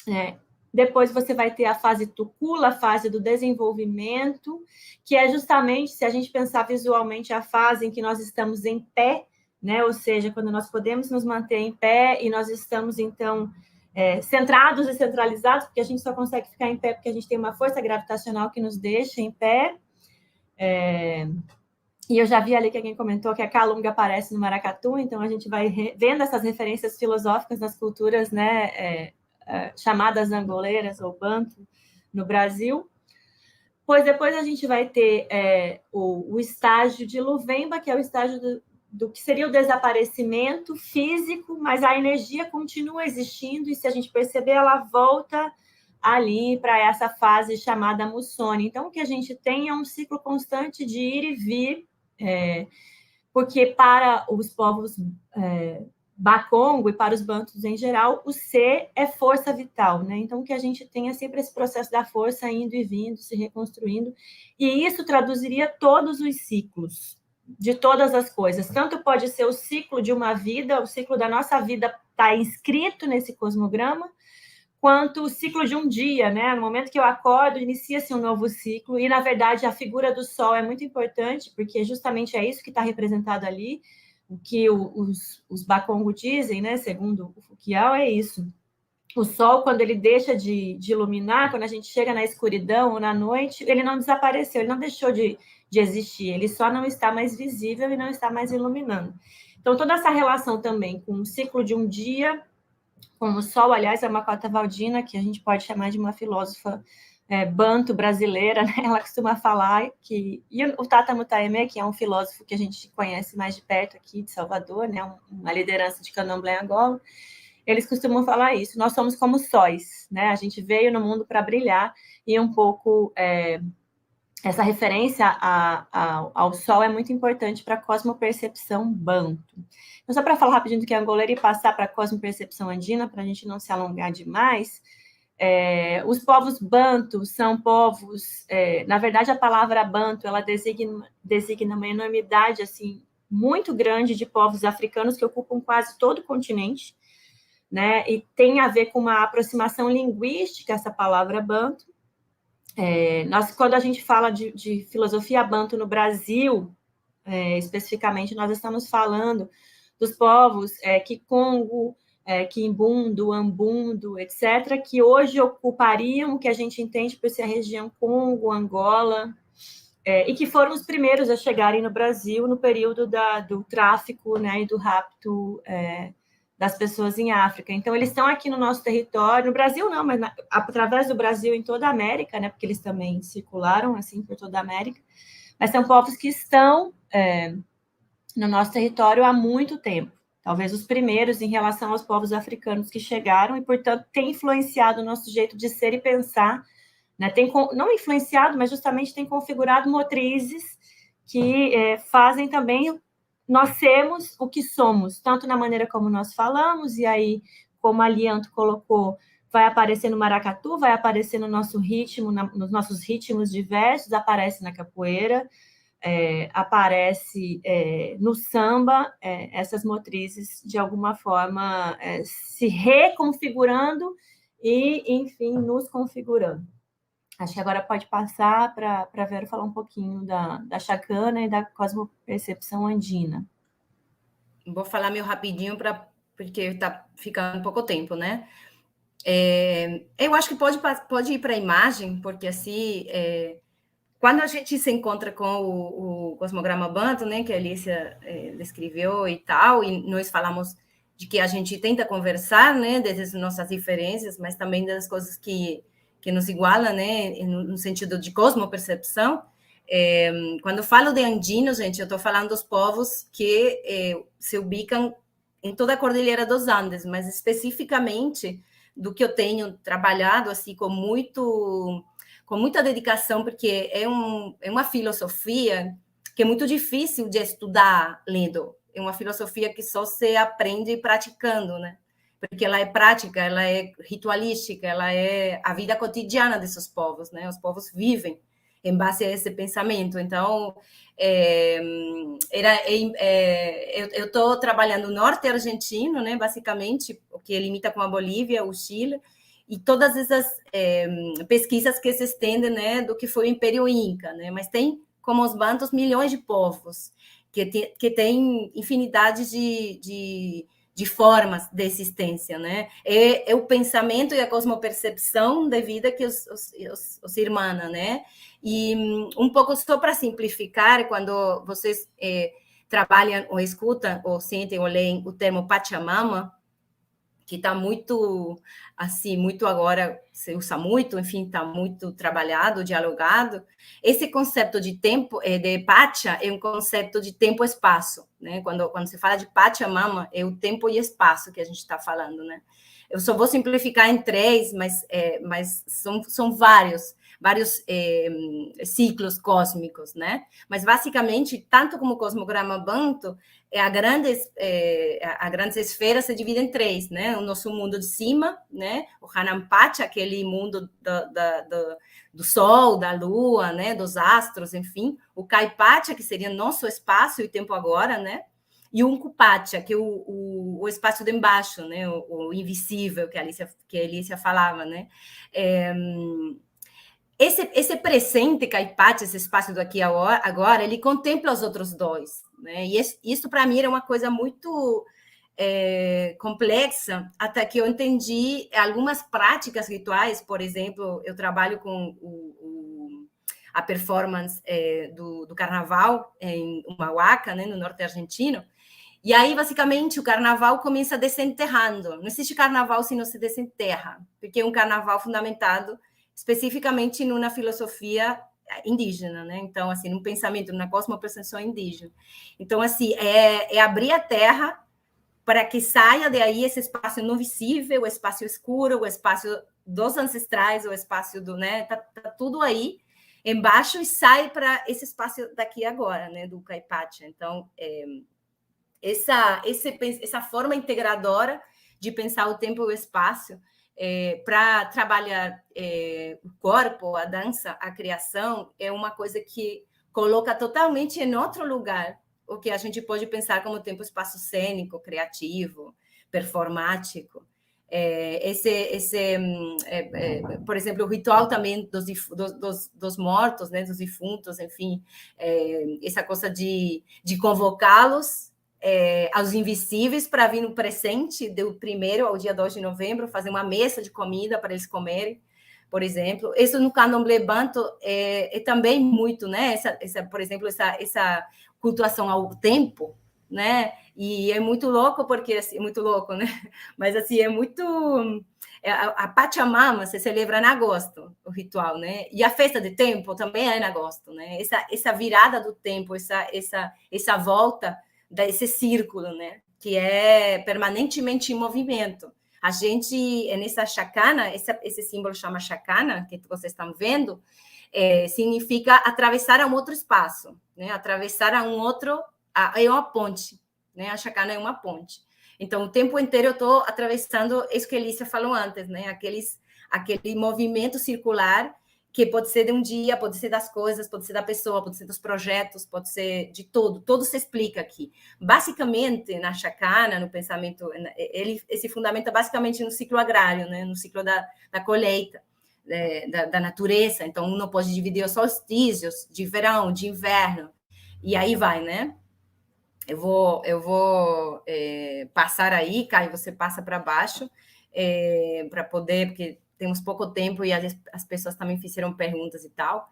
né? Depois você vai ter a fase Tukula, a fase do desenvolvimento, que é justamente, se a gente pensar visualmente, a fase em que nós estamos em pé, né? Ou seja, quando nós podemos nos manter em pé e nós estamos, então, centrados e centralizados, porque a gente só consegue ficar em pé porque a gente tem uma força gravitacional que nos deixa em pé. E eu já vi ali que alguém comentou que a Kalunga aparece no maracatu, então a gente vai vendo essas referências filosóficas nas culturas, né, chamadas angoleiras ou banto no Brasil. Pois depois a gente vai ter o estágio de Luvemba, que é o estágio do que seria o desaparecimento físico, mas a energia continua existindo, e se a gente perceber, ela volta ali para essa fase chamada Musone. Então, o que a gente tem é um ciclo constante de ir e vir, porque para os povos Bakongo e para os bantus em geral, o ser é força vital, né? Então, o que a gente tem é sempre esse processo da força indo e vindo, se reconstruindo, e isso traduziria todos os ciclos de todas as coisas. Tanto pode ser o ciclo de uma vida, o ciclo da nossa vida está inscrito nesse cosmograma, quanto o ciclo de um dia, né? No momento que eu acordo, inicia-se um novo ciclo, e, na verdade, a figura do Sol é muito importante, porque justamente é isso que está representado ali. O que os Bakongo dizem, né, segundo o Fukuyama, é isso. O Sol, quando ele deixa de iluminar, quando a gente chega na escuridão ou na noite, ele não desapareceu, ele não deixou de existir, ele só não está mais visível e não está mais iluminando. Então, toda essa relação também com o ciclo de um dia, com o Sol, aliás, é uma Cota Valdina, que a gente pode chamar de uma filósofa banto brasileira, né? Ela costuma falar que... E o Tata Mutaeme, que é um filósofo que a gente conhece mais de perto aqui de Salvador, né? Uma liderança de Candomblé Angola, eles costumam falar isso: nós somos como sóis, né? A gente veio no mundo para brilhar, e um pouco essa referência ao Sol é muito importante para a cosmopercepção banto. Então, só para falar rapidinho do que é angoleiro e passar para a cosmopercepção andina, para a gente não se alongar demais, os povos bantu são povos... na verdade, a palavra bantu, ela designa uma enormidade assim, muito grande de povos africanos que ocupam quase todo o continente, né? E tem a ver com uma aproximação linguística, essa palavra bantu. Quando a gente fala de filosofia bantu no Brasil, especificamente, nós estamos falando dos povos Kikongo, Kimbundo, Ambundo, etc., que hoje ocupariam o que a gente entende por ser a região Congo, Angola, e que foram os primeiros a chegarem no Brasil no período do tráfico, né, e do rapto das pessoas em África. Então, eles estão aqui no nosso território, no Brasil não, mas através do Brasil em toda a América, né, porque eles também circularam, assim, por toda a América, mas são povos que estão no nosso território há muito tempo. Talvez os primeiros em relação aos povos africanos que chegaram e, portanto, tem influenciado o nosso jeito de ser e pensar, né? Não influenciado, mas justamente tem configurado motrizes que fazem também nós sermos o que somos, tanto na maneira como nós falamos, e aí, como a Lianto colocou, vai aparecer no maracatu, vai aparecer no nosso ritmo, nos nossos ritmos diversos, aparece na capoeira, aparece no samba, essas motrizes, de alguma forma, se reconfigurando e, enfim, nos configurando. Acho que agora pode passar para a Vera falar um pouquinho da chacana e da cosmopercepção andina. Vou falar meio rapidinho, porque está ficando pouco tempo, né? Eu acho que pode ir para a imagem, porque assim, quando a gente se encontra com o cosmograma Banto, né, que a Alicia descreveu e tal, e nós falamos de que a gente tenta conversar, né, das nossas diferenças, mas também das coisas que nos igualam, né, no sentido de cosmopercepção. Quando eu falo de andino, gente, eu estou falando dos povos que se ubicam em toda a Cordilheira dos Andes, mas especificamente do que eu tenho trabalhado assim com muita dedicação, porque é uma filosofia que é muito difícil de estudar lendo. É uma filosofia que só se aprende praticando, né? Porque ela é prática, ela é ritualística, ela é a vida cotidiana desses povos, né? Os povos vivem em base a esse pensamento. Então, eu estou trabalhando no norte argentino, né? Basicamente, o que limita com a Bolívia, o Chile, e todas essas pesquisas que se estendem, né, do que foi o Império Inca, né? Mas tem, como os bantos, milhões de povos que têm infinidade de formas de existência, né? É o pensamento e a cosmopercepção de vida que os irmana, né? E um pouco só para simplificar, quando vocês trabalham ou escutam ou sentem ou leem o termo Pachamama, que está muito, assim, muito agora, se usa muito, enfim, está muito trabalhado, dialogado. Esse conceito de tempo, de Pacha, é um conceito de tempo e espaço, né? Quando se fala de Pachamama, é o tempo e espaço que a gente está falando, né? Eu só vou simplificar em 3, mas são vários ciclos cósmicos, né? Mas, basicamente, tanto como o cosmograma Banto, a grandes esferas se divide em 3, né? O nosso mundo de cima, né? O Hanampacha, aquele mundo do Sol, da Lua, né? Dos astros, enfim. O Kaipacha, que seria nosso espaço e tempo agora, né? E o Uncupacha, que é o espaço de embaixo, né? O invisível que a Alicia falava, né? Esse presente Kaipacha, esse espaço do aqui agora, ele contempla os outros dois, né? E isso para mim era uma coisa muito complexa, até que eu entendi algumas práticas rituais. Por exemplo, eu trabalho com a performance do carnaval em Humahuaca, né, no norte argentino. E aí, basicamente, o carnaval começa desenterrando. Não existe carnaval se não se desenterra, porque é um carnaval fundamentado especificamente numa filosofia indígena, né? Então, assim, num pensamento, numa cosmopercepção indígena. Então, assim, é abrir a terra para que saia daí esse espaço não visível, o espaço escuro, o espaço dos ancestrais, o espaço do, né? Tá tudo aí embaixo e sai para esse espaço daqui agora, né? Do Kaipacha. Então, essa forma integradora de pensar o tempo e o espaço para trabalhar o corpo, a dança, a criação, é uma coisa que coloca totalmente em outro lugar o que a gente pode pensar como tempo e espaço cênico, criativo, performático. Por exemplo, o ritual também dos mortos, né, dos defuntos, enfim, essa coisa de convocá-los aos invisíveis para vir no presente, do 1º ao dia 2 de novembro, fazer uma mesa de comida para eles comerem, por exemplo. Isso no candomblé banto é também muito, né? Por exemplo, essa cultuação ao tempo, né? E é muito louco, porque assim, é muito louco, né? Mas assim, é muito. A Pachamama se celebra em agosto, o ritual, né? E a festa de tempo também é em agosto, né? Essa virada do tempo, essa volta desse círculo, né? Que é permanentemente em movimento. A gente, nessa chacana, esse símbolo chama chacana, que vocês estão vendo, significa atravessar a um outro espaço, né? Atravessar a um outro, é uma ponte, né? A chacana é uma ponte. Então, o tempo inteiro eu estou atravessando isso que a Elícia falou antes, né? Aquele movimento circular que pode ser de um dia, pode ser das coisas, pode ser da pessoa, pode ser dos projetos, pode ser de tudo. Tudo se explica aqui. Basicamente, na chacana, no pensamento, ele se fundamenta basicamente no ciclo agrário, né? No ciclo da colheita. Da natureza. Então, uno pode dividir os solstícios de verão, de inverno, e aí vai, né? Eu vou passar aí, Caio, você passa para baixo, para poder, porque temos pouco tempo e as pessoas também fizeram perguntas e tal.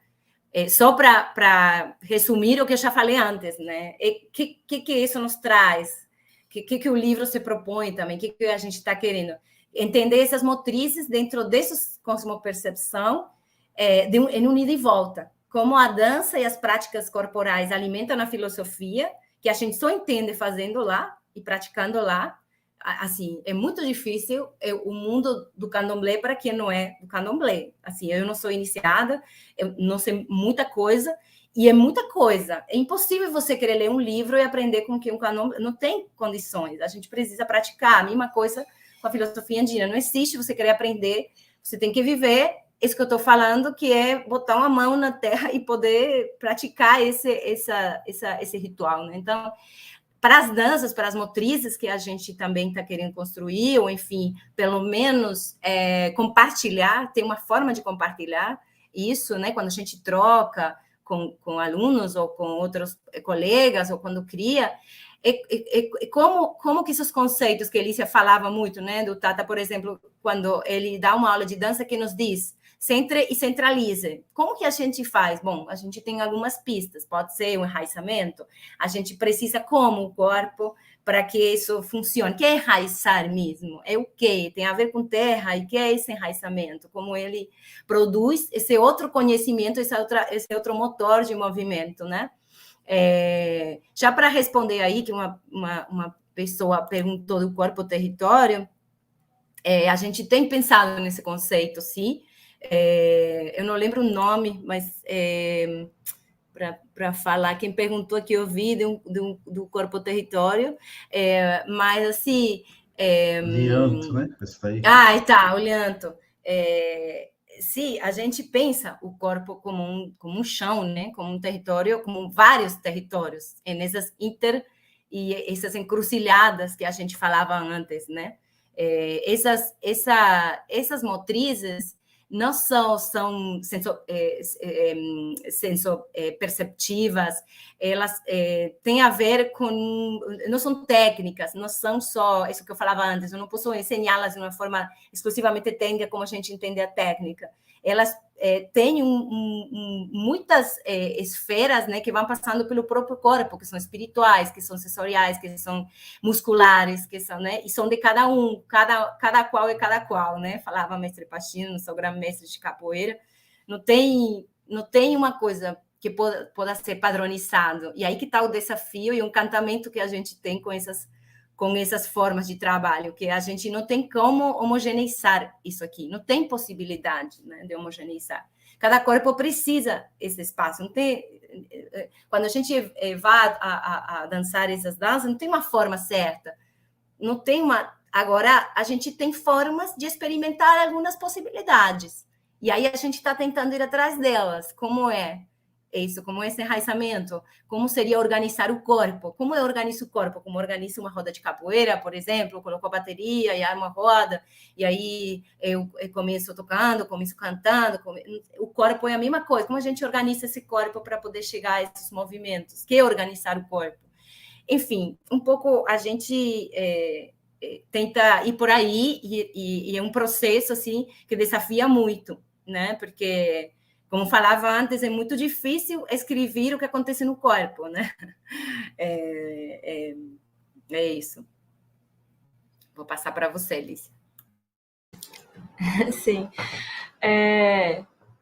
Só para resumir o que eu já falei antes, né? O que isso nos traz? O que o livro se propõe também? O que a gente está querendo? Entender essas motrizes dentro dessa cosmopercepção em um ida e volta. Como a dança e as práticas corporais alimentam a filosofia, que a gente só entende fazendo lá e praticando lá. Assim, é muito difícil o mundo do candomblé para quem não é do candomblé. Assim, eu não sou iniciada, eu não sei muita coisa, e é muita coisa. É impossível você querer ler um livro e aprender com que um candomblé não tem condições. A gente precisa praticar. A mesma coisa com a filosofia andina. Não existe você querer aprender, você tem que viver isso que eu estou falando, que é botar uma mão na terra e poder praticar esse ritual, né? Então, para as danças, para as motrizes que a gente também está querendo construir, ou enfim, pelo menos compartilhar, tem uma forma de compartilhar isso, né? Quando a gente troca com alunos ou com outros colegas, ou quando cria, como que esses conceitos que Elícia falava muito, né? Do Tata, por exemplo, quando ele dá uma aula de dança que nos diz centre e centralize. Como que a gente faz? Bom, a gente tem algumas pistas. Pode ser um enraizamento. A gente precisa como o corpo para que isso funcione. O que é enraizar mesmo? É o quê? Tem a ver com terra. E o que é esse enraizamento? Como ele produz esse outro conhecimento, esse outro motor de movimento, né? Já para responder aí, que uma pessoa perguntou do corpo-território, a gente tem pensado nesse conceito, sim. Eu não lembro o nome, mas para falar, quem perguntou aqui, eu vi do corpo-território, mas assim... Lianto, né? Esse aí. Tá, o Lianto. Sim, a gente pensa o corpo como um chão, né? Como um território, como vários territórios, nessas e essas encruzilhadas que a gente falava antes, né? Essas motrizes não são perceptivas, elas têm a ver com... Não são técnicas, não são só isso que eu falava antes, eu não posso ensiná-las de uma forma exclusivamente técnica, como a gente entende a técnica. Elas têm muitas esferas, né, que vão passando pelo próprio corpo, que são espirituais, que são sensoriais, que são musculares, que são, né, e são de cada um, cada qual é cada qual, né? Falava mestre Pachino, sou grande mestre de capoeira. Não tem uma coisa que possa ser padronizado. E aí que está o desafio e o encantamento que a gente tem com essas formas de trabalho, que a gente não tem como homogeneizar isso aqui, não tem possibilidade, né, de homogeneizar. Cada corpo precisa desse espaço. Não tem, quando a gente vai a dançar essas danças, não tem uma forma certa. Não tem uma... Agora, a gente tem formas de experimentar algumas possibilidades. E aí a gente está tentando ir atrás delas. Como é isso? Como é esse enraizamento? Como seria organizar o corpo? Como eu organizo o corpo? Como organizo uma roda de capoeira, por exemplo? Coloco a bateria e aí uma roda, e aí eu começo tocando, começo cantando. O corpo é a mesma coisa. Como a gente organiza esse corpo para poder chegar a esses movimentos? Que é organizar o corpo? Enfim, um pouco a gente tenta ir por aí e é um processo assim que desafia muito, né? Porque, como falava antes, é muito difícil escrever o que acontece no corpo, né? É isso. Vou passar para você, Lícia. Sim.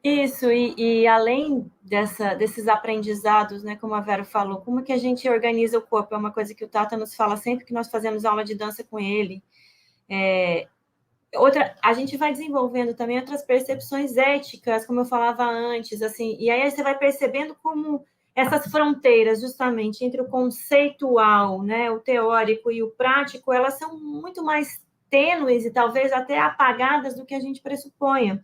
Isso, e além desses aprendizados, né, como a Vera falou, como que a gente organiza o corpo? É uma coisa que o Tata nos fala sempre que nós fazemos aula de dança com ele. A gente vai desenvolvendo também outras percepções éticas, como eu falava antes, assim, e aí você vai percebendo como essas fronteiras, justamente, entre o conceitual, né, o teórico e o prático, elas são muito mais tênues e talvez até apagadas do que a gente pressuponha.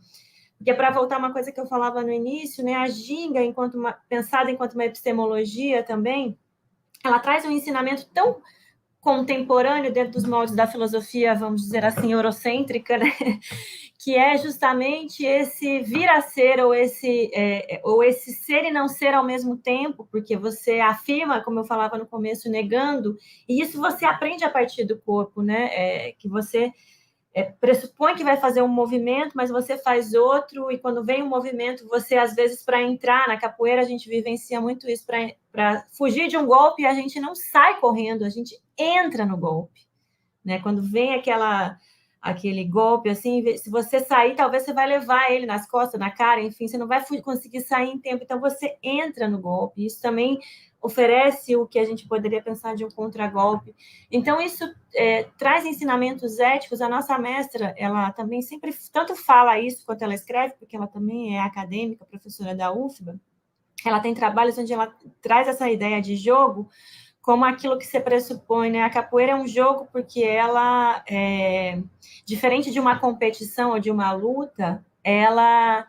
Porque, para voltar a uma coisa que eu falava no início, né, a ginga, pensada enquanto uma epistemologia também, ela traz um ensinamento tão contemporâneo dentro dos moldes da filosofia, vamos dizer assim, eurocêntrica, né? Que é justamente esse vir a ser ou esse ser e não ser ao mesmo tempo, porque você afirma, como eu falava no começo, negando, e isso você aprende a partir do corpo, né? Que você pressupõe que vai fazer um movimento, mas você faz outro, e quando vem um movimento, você, às vezes, para entrar na capoeira, a gente vivencia muito isso, para fugir de um golpe, a gente não sai correndo, a gente entra no golpe, né? Quando vem aquele golpe, assim, se você sair, talvez você vai levar ele nas costas, na cara, enfim, você não vai conseguir sair em tempo, então você entra no golpe, isso também oferece o que a gente poderia pensar de um contragolpe. Então, isso traz ensinamentos éticos. A nossa mestra, ela também sempre tanto fala isso quanto ela escreve, porque ela também é acadêmica, professora da UFBA. Ela tem trabalhos onde ela traz essa ideia de jogo como aquilo que você pressupõe, né? A capoeira é um jogo porque ela, diferente de uma competição ou de uma luta, ela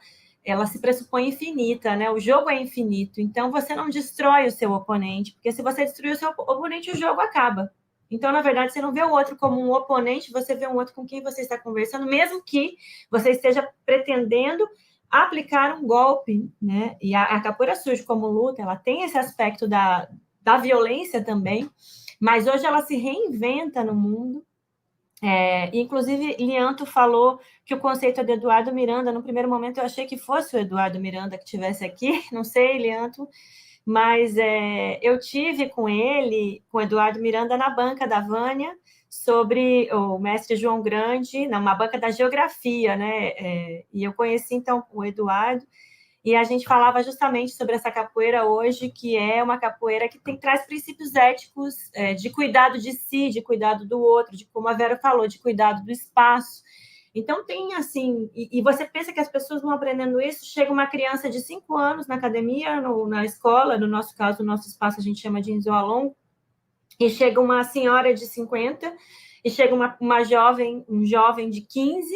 se pressupõe infinita, né? O jogo é infinito, então você não destrói o seu oponente, porque se você destruir o seu oponente, o jogo acaba. Então, na verdade, você não vê o outro como um oponente, você vê um outro com quem você está conversando, mesmo que você esteja pretendendo aplicar um golpe, né? E a capoeira surge como luta, ela tem esse aspecto da violência também, mas hoje ela se reinventa no mundo. Inclusive, Lianto falou que o conceito é do Eduardo Miranda. No primeiro momento, eu achei que fosse o Eduardo Miranda que estivesse aqui, não sei, Lianto, mas eu tive com ele, com o Eduardo Miranda, na banca da Vânia, sobre o mestre João Grande, numa banca da geografia, né? E eu conheci, então, o Eduardo, e a gente falava justamente sobre essa capoeira hoje, que é uma capoeira que traz princípios éticos de cuidado de si, de cuidado do outro, de como a Vera falou, de cuidado do espaço. Então, tem assim... E você pensa que as pessoas vão aprendendo isso, chega uma criança de 5 anos na academia, na escola, no nosso caso, no nosso espaço a gente chama de Inzoalong, e chega uma senhora de 50, e chega um jovem de 15,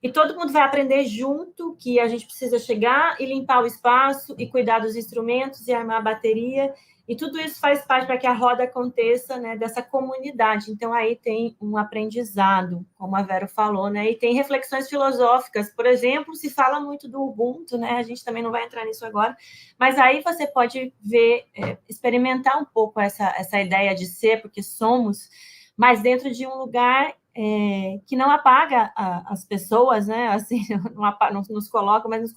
e todo mundo vai aprender junto que a gente precisa chegar e limpar o espaço e cuidar dos instrumentos e armar a bateria, e tudo isso faz parte para que a roda aconteça, né, dessa comunidade. Então, aí tem um aprendizado, como a Vera falou, né, e tem reflexões filosóficas. Por exemplo, se fala muito do Ubuntu, né, a gente também não vai entrar nisso agora, mas aí você pode ver, experimentar um pouco essa ideia de ser, porque somos, mas dentro de um lugar que não apaga as pessoas, né? Assim, não nos coloca, mas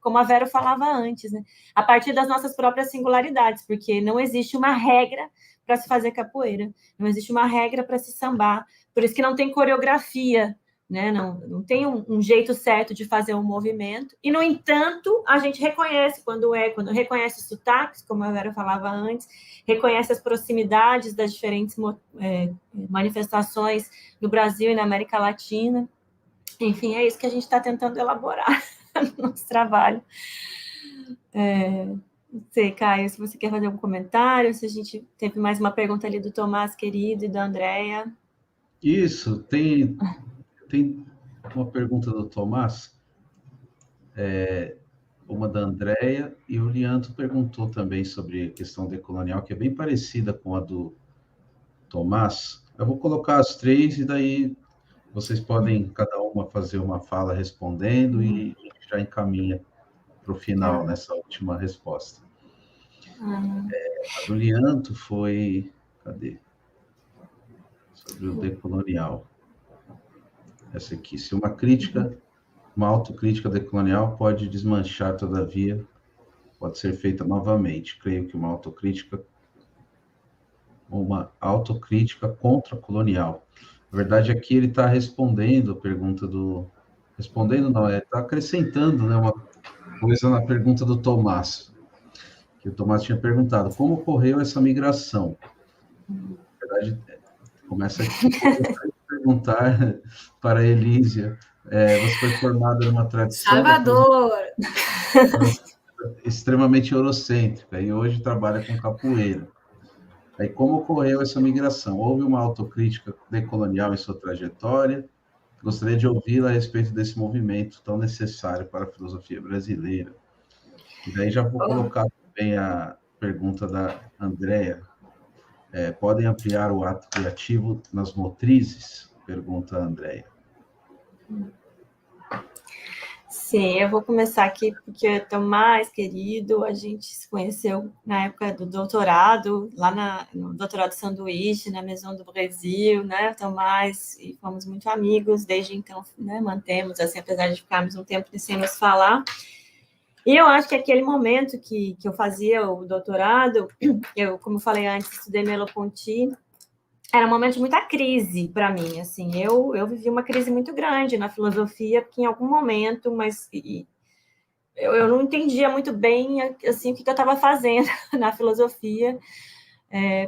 como a Vera falava antes, né? A partir das nossas próprias singularidades, porque não existe uma regra para se fazer capoeira, não existe uma regra para se sambar, por isso que não tem coreografia, né? Não tem um jeito certo de fazer um movimento, e, no entanto, a gente reconhece quando reconhece os sotaques, como a Vera falava antes, reconhece as proximidades das diferentes manifestações no Brasil e na América Latina. Enfim, é isso que a gente está tentando elaborar no nosso trabalho. Não sei, Caio, se você quer fazer algum comentário, se a gente teve mais uma pergunta ali do Tomás, querido, e da Andréia. Isso, tem uma pergunta do Tomás, uma da Andréia, e o Lianto perguntou também sobre a questão decolonial, que é bem parecida com a do Tomás. Eu vou colocar as três e daí vocês podem, cada uma, fazer uma fala respondendo e já encaminha para o final, nessa última resposta. A do Lianto foi... Cadê? Sobre o decolonial. Essa aqui. Se uma autocrítica decolonial pode desmanchar, todavia, pode ser feita novamente. Creio que uma autocrítica uma autocrítica contra-colonial. Na verdade, aqui ele está respondendo a pergunta do... Respondendo não, está acrescentando, né, uma coisa na pergunta do Tomás, que o Tomás tinha perguntado, como ocorreu essa migração? Na verdade, começa aqui a perguntar para a Elísia, você foi formada numa tradição Salvador! extremamente eurocêntrica e hoje trabalha com capoeira. Aí, como ocorreu essa migração? Houve uma autocrítica decolonial em sua trajetória? Gostaria de ouvi-la a respeito desse movimento tão necessário para a filosofia brasileira. E daí já vou colocar também a pergunta da Andrea. Podem ampliar o ato criativo nas motrizes? Pergunta a Andrea. Sim, eu vou começar aqui porque o Tomás, querido, a gente se conheceu na época do doutorado, lá no doutorado sanduíche, na Maison do Brasil, né, Tomás, e fomos muito amigos, desde então, né, mantemos, assim, apesar de ficarmos um tempo sem nos falar. E eu acho que aquele momento que eu fazia o doutorado, eu, como eu falei antes, estudei Merleau-Ponty, era um momento de muita crise para mim, assim, eu vivi uma crise muito grande na filosofia, porque em algum momento, eu não entendia muito bem, assim, o que eu estava fazendo na filosofia,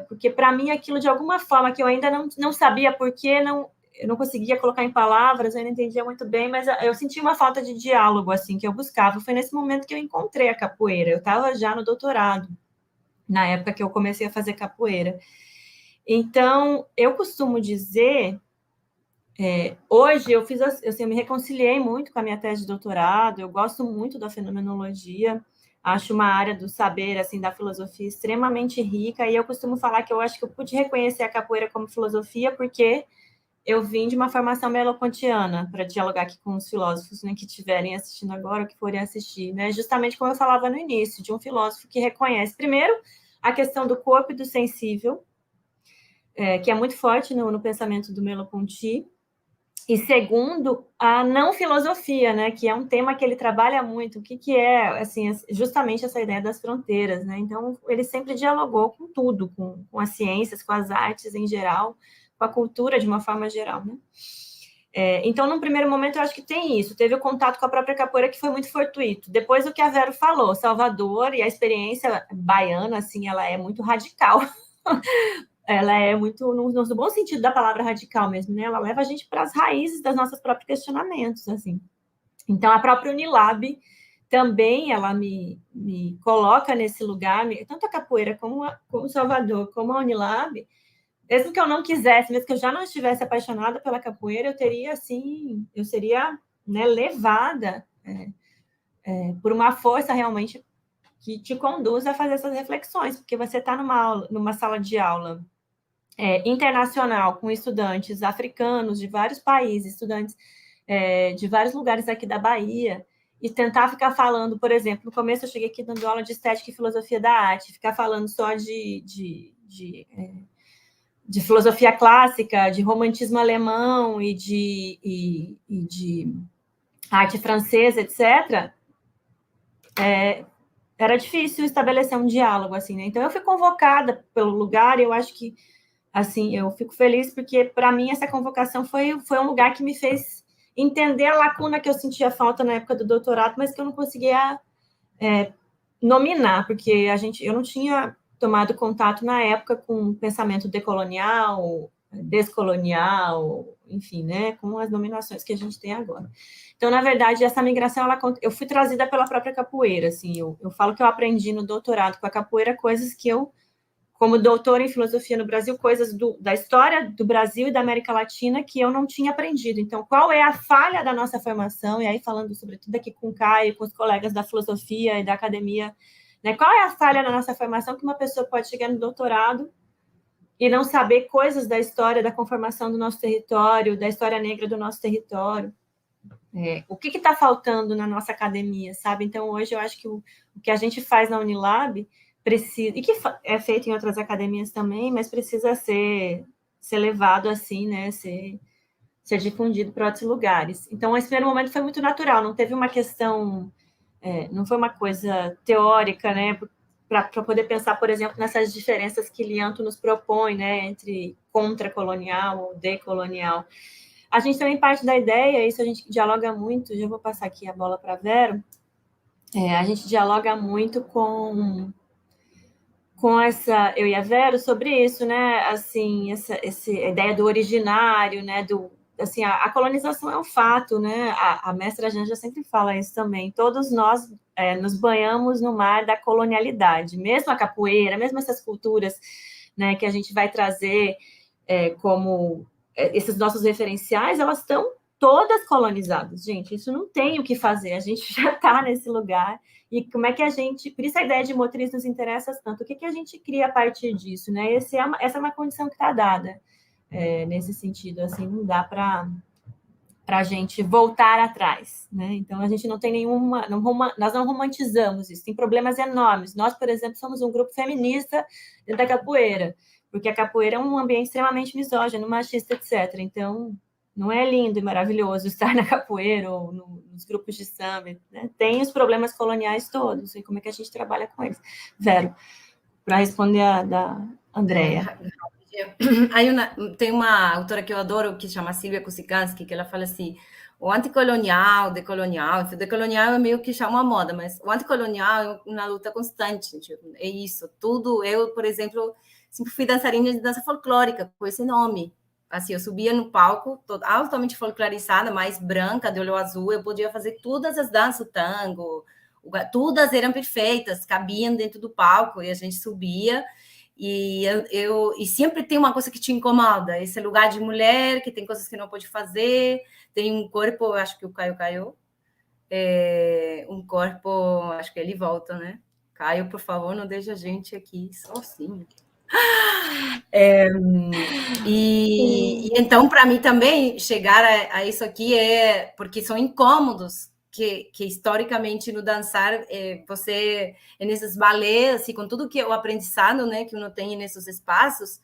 porque para mim aquilo, de alguma forma, que eu ainda não sabia porquê, eu não conseguia colocar em palavras, eu não entendia muito bem, mas eu sentia uma falta de diálogo, assim, que eu buscava. Foi nesse momento que eu encontrei a capoeira, eu estava já no doutorado, na época que eu comecei a fazer capoeira. Então, eu costumo dizer, hoje eu me reconciliei muito com a minha tese de doutorado, eu gosto muito da fenomenologia, acho uma área do saber, assim, da filosofia extremamente rica, e eu costumo falar que eu acho que eu pude reconhecer a capoeira como filosofia porque eu vim de uma formação merleau-pontiana, para dialogar aqui com os filósofos, né, que estiverem assistindo agora, ou que forem assistir, né, justamente como eu falava no início, de um filósofo que reconhece, primeiro, a questão do corpo e do sensível, que é muito forte no pensamento do Merleau-Ponty, e segundo, a não filosofia, né, que é um tema que ele trabalha muito, o que é, assim, justamente essa ideia das fronteiras, né, então ele sempre dialogou com tudo, com as ciências, com as artes em geral, com a cultura de uma forma geral, né. Então, num primeiro momento, eu acho que tem isso, teve o contato com a própria capoeira que foi muito fortuito. Depois, o que a Vero falou, Salvador, e a experiência baiana, assim, ela é muito radical. Ela é muito, no bom sentido da palavra radical mesmo, né? Ela leva a gente para as raízes dos nossos próprios questionamentos, assim. Então, a própria Unilab também, ela me coloca nesse lugar, tanto a capoeira como Salvador, como a Unilab, mesmo que eu não quisesse, mesmo que eu já não estivesse apaixonada pela capoeira, eu teria, assim, eu seria, né, levada por uma força realmente que te conduz a fazer essas reflexões, porque você está numa sala de aula internacional, com estudantes africanos de vários países, estudantes de vários lugares aqui da Bahia, e tentar ficar falando, por exemplo, no começo eu cheguei aqui dando aula de estética e filosofia da arte, ficar falando só de filosofia clássica, de romantismo alemão e de arte francesa, etc., era difícil estabelecer um diálogo, assim, né? Então, eu fui convocada pelo lugar, e eu acho que, assim, eu fico feliz porque, para mim, essa convocação foi um lugar que me fez entender a lacuna que eu sentia falta na época do doutorado, mas que eu não conseguia nominar, porque eu não tinha tomado contato na época com o pensamento decolonial, descolonial, enfim, né, com as nominações que a gente tem agora. Então, na verdade, essa migração, eu fui trazida pela própria capoeira, assim, eu falo que eu aprendi no doutorado com a capoeira coisas que eu, como doutora em filosofia no Brasil, coisas da história do Brasil e da América Latina que eu não tinha aprendido. Então, qual é a falha da nossa formação? E aí, falando sobretudo aqui com o Caio, com os colegas da filosofia e da academia, né? Qual é a falha da nossa formação que uma pessoa pode chegar no doutorado e não saber coisas da história, da conformação do nosso território, da história negra do nosso território? O que está faltando na nossa academia, sabe? Então, hoje, eu acho que o que a gente faz na Unilab precisa, e que é feito em outras academias também, mas precisa ser levado assim, né? Ser difundido para outros lugares. Então, esse primeiro momento foi muito natural, não teve uma questão, não foi uma coisa teórica, né? para poder pensar, por exemplo, nessas diferenças que Lianto nos propõe, né, entre contra-colonial ou decolonial. A gente também parte da ideia, isso a gente dialoga muito, já vou passar aqui a bola para a Vero, a gente dialoga muito com essa, eu e a Vero, sobre isso, né, assim, essa ideia do originário, né, assim, a colonização é um fato, né, a mestra Janja sempre fala isso também, todos nós nos banhamos no mar da colonialidade, mesmo a capoeira, mesmo essas culturas, né, que a gente vai trazer como esses nossos referenciais, elas estão todas colonizadas, gente, isso não tem o que fazer, a gente já está nesse lugar, e como é que a gente, por isso a ideia de motriz nos interessa tanto, o que a gente cria a partir disso, né, essa é uma condição que está dada, nesse sentido, assim, não dá para a gente voltar atrás, né? Então, a gente não tem nenhuma... nós não romantizamos isso, tem problemas enormes. Nós, por exemplo, somos um grupo feminista dentro da capoeira, porque a capoeira é um ambiente extremamente misógino, machista, etc. Então, não é lindo e maravilhoso estar na capoeira ou nos grupos de samba, né? Tem os problemas coloniais todos, e como é que a gente trabalha com eles. Vero, para responder a da Andrea. Tem uma autora que eu adoro, que chama Silvia Kusikanski, que ela fala assim, o anticolonial, decolonial, decolonial é meio que já uma moda, mas o anticolonial é uma luta constante, tipo, é isso, tudo. Eu, por exemplo, sempre fui dançarina de dança folclórica, com esse nome. Assim, eu subia no palco, altamente folclorizada, mais branca, de olho azul, eu podia fazer todas as danças, o tango, todas eram perfeitas, cabiam dentro do palco, e a gente subia. E sempre tem uma coisa que te incomoda, esse lugar de mulher, que tem coisas que não pode fazer, tem um corpo, acho que o Caio caiu, um corpo, acho que ele volta, né? Caio, por favor, não deixe a gente aqui sozinho. E então, para mim também, chegar a isso aqui porque são incômodos, que historicamente no dançar, você, nesses balés, assim, com tudo que o aprendizado, né, que uno tem nesses espaços,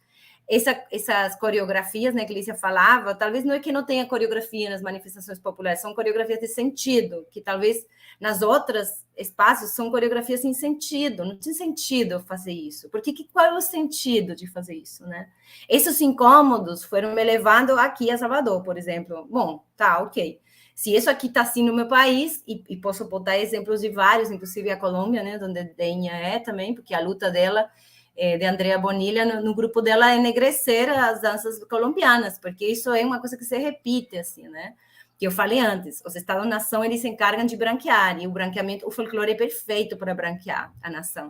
essas coreografias, né, que Lícia falava, talvez não é que não tenha coreografia nas manifestações populares, são coreografias de sentido, que talvez nas outras espaços são coreografias sem sentido, não tem sentido fazer isso, porque qual é o sentido de fazer isso, né? Esses incômodos foram me levando aqui a Salvador, por exemplo. Bom, tá, ok. Se isso aqui está assim no meu país, e posso botar exemplos de vários, inclusive a Colômbia, né, onde Deña também, porque a luta dela, de Andrea Bonilla, no grupo dela, é enegrecer as danças colombianas, porque isso é uma coisa que se repite, assim, né? Que eu falei antes, os Estados-nação, eles se encarregam de branquear, e o branqueamento, o folclore é perfeito para branquear a nação.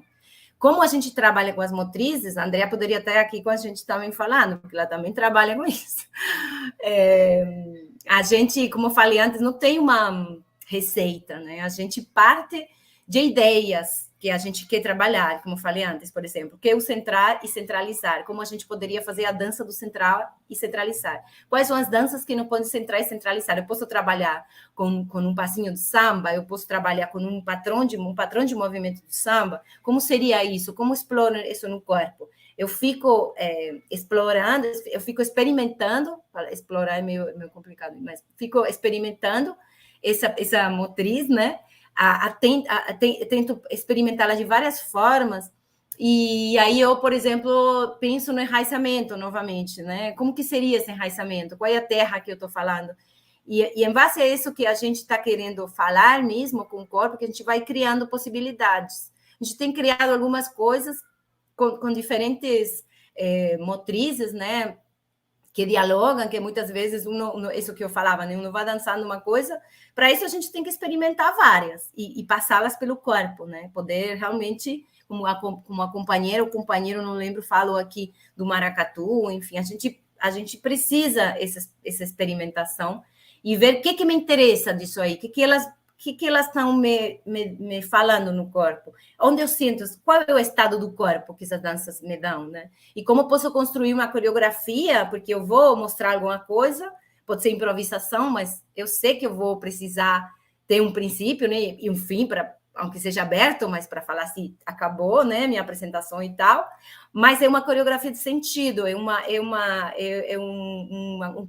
Como a gente trabalha com as motrizes, a Andrea poderia estar aqui com a gente também falando, porque ela também trabalha com isso. A gente, como eu falei antes, não tem uma receita, né? A gente parte de ideias que a gente quer trabalhar, como eu falei antes, por exemplo, que é o centrar e centralizar, como a gente poderia fazer a dança do central e centralizar. Quais são as danças que não podem centrar e centralizar? Eu posso trabalhar com um passinho de samba, eu posso trabalhar com um patrão de movimento de samba, como seria isso? Como explorar isso no corpo? Eu fico explorando, eu fico experimentando, explorar é meio complicado, mas fico experimentando essa motriz, né? Tento experimentá-la de várias formas, e aí eu, por exemplo, penso no enraizamento novamente, né? Como que seria esse enraizamento? Qual é a terra que eu estou falando? E em base a isso que a gente está querendo falar mesmo com o corpo, que a gente vai criando possibilidades. A gente tem criado algumas coisas com diferentes motrizes, né? Que dialogam, que muitas vezes isso que eu falava, né? Uno vai dançando uma coisa, para isso a gente tem que experimentar várias e passá-las pelo corpo, né? Poder realmente, como a companheira, o companheiro, não lembro, falou aqui do maracatu, enfim, a gente precisa essa experimentação e ver o que me interessa disso aí, o que elas estão me falando no corpo, onde eu sinto, qual é o estado do corpo que essas danças me dão, né? E como posso construir uma coreografia, porque eu vou mostrar alguma coisa, pode ser improvisação, mas eu sei que eu vou precisar ter um princípio, né, e um fim, aunque seja aberto, mas para falar assim, acabou, né, minha apresentação e tal, mas é uma coreografia de sentido, é um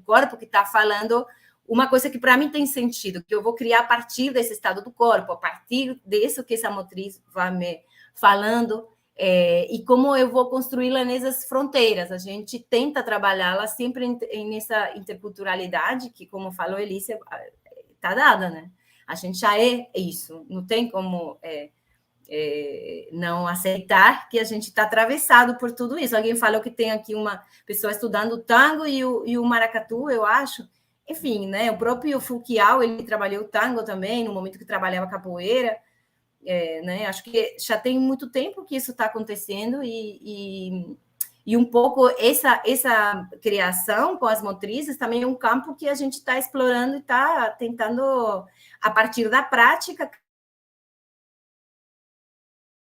corpo que está falando uma coisa que para mim tem sentido, que eu vou criar a partir desse estado do corpo, a partir disso que essa motriz vai me falando, e como eu vou construí-la nessas fronteiras. A gente tenta trabalhá-la sempre nessa interculturalidade, que, como falou Elícia, está dada, né? A gente já é isso, não tem como não aceitar que a gente está atravessado por tudo isso. Alguém falou que tem aqui uma pessoa estudando tango e o maracatu, eu acho. Enfim, né? O próprio Fouquial, ele trabalhou tango também, no momento que trabalhava capoeira. Né? Acho que já tem muito tempo que isso está acontecendo e um pouco essa criação com as motrizes também é um campo que a gente está explorando e está tentando, a partir da prática,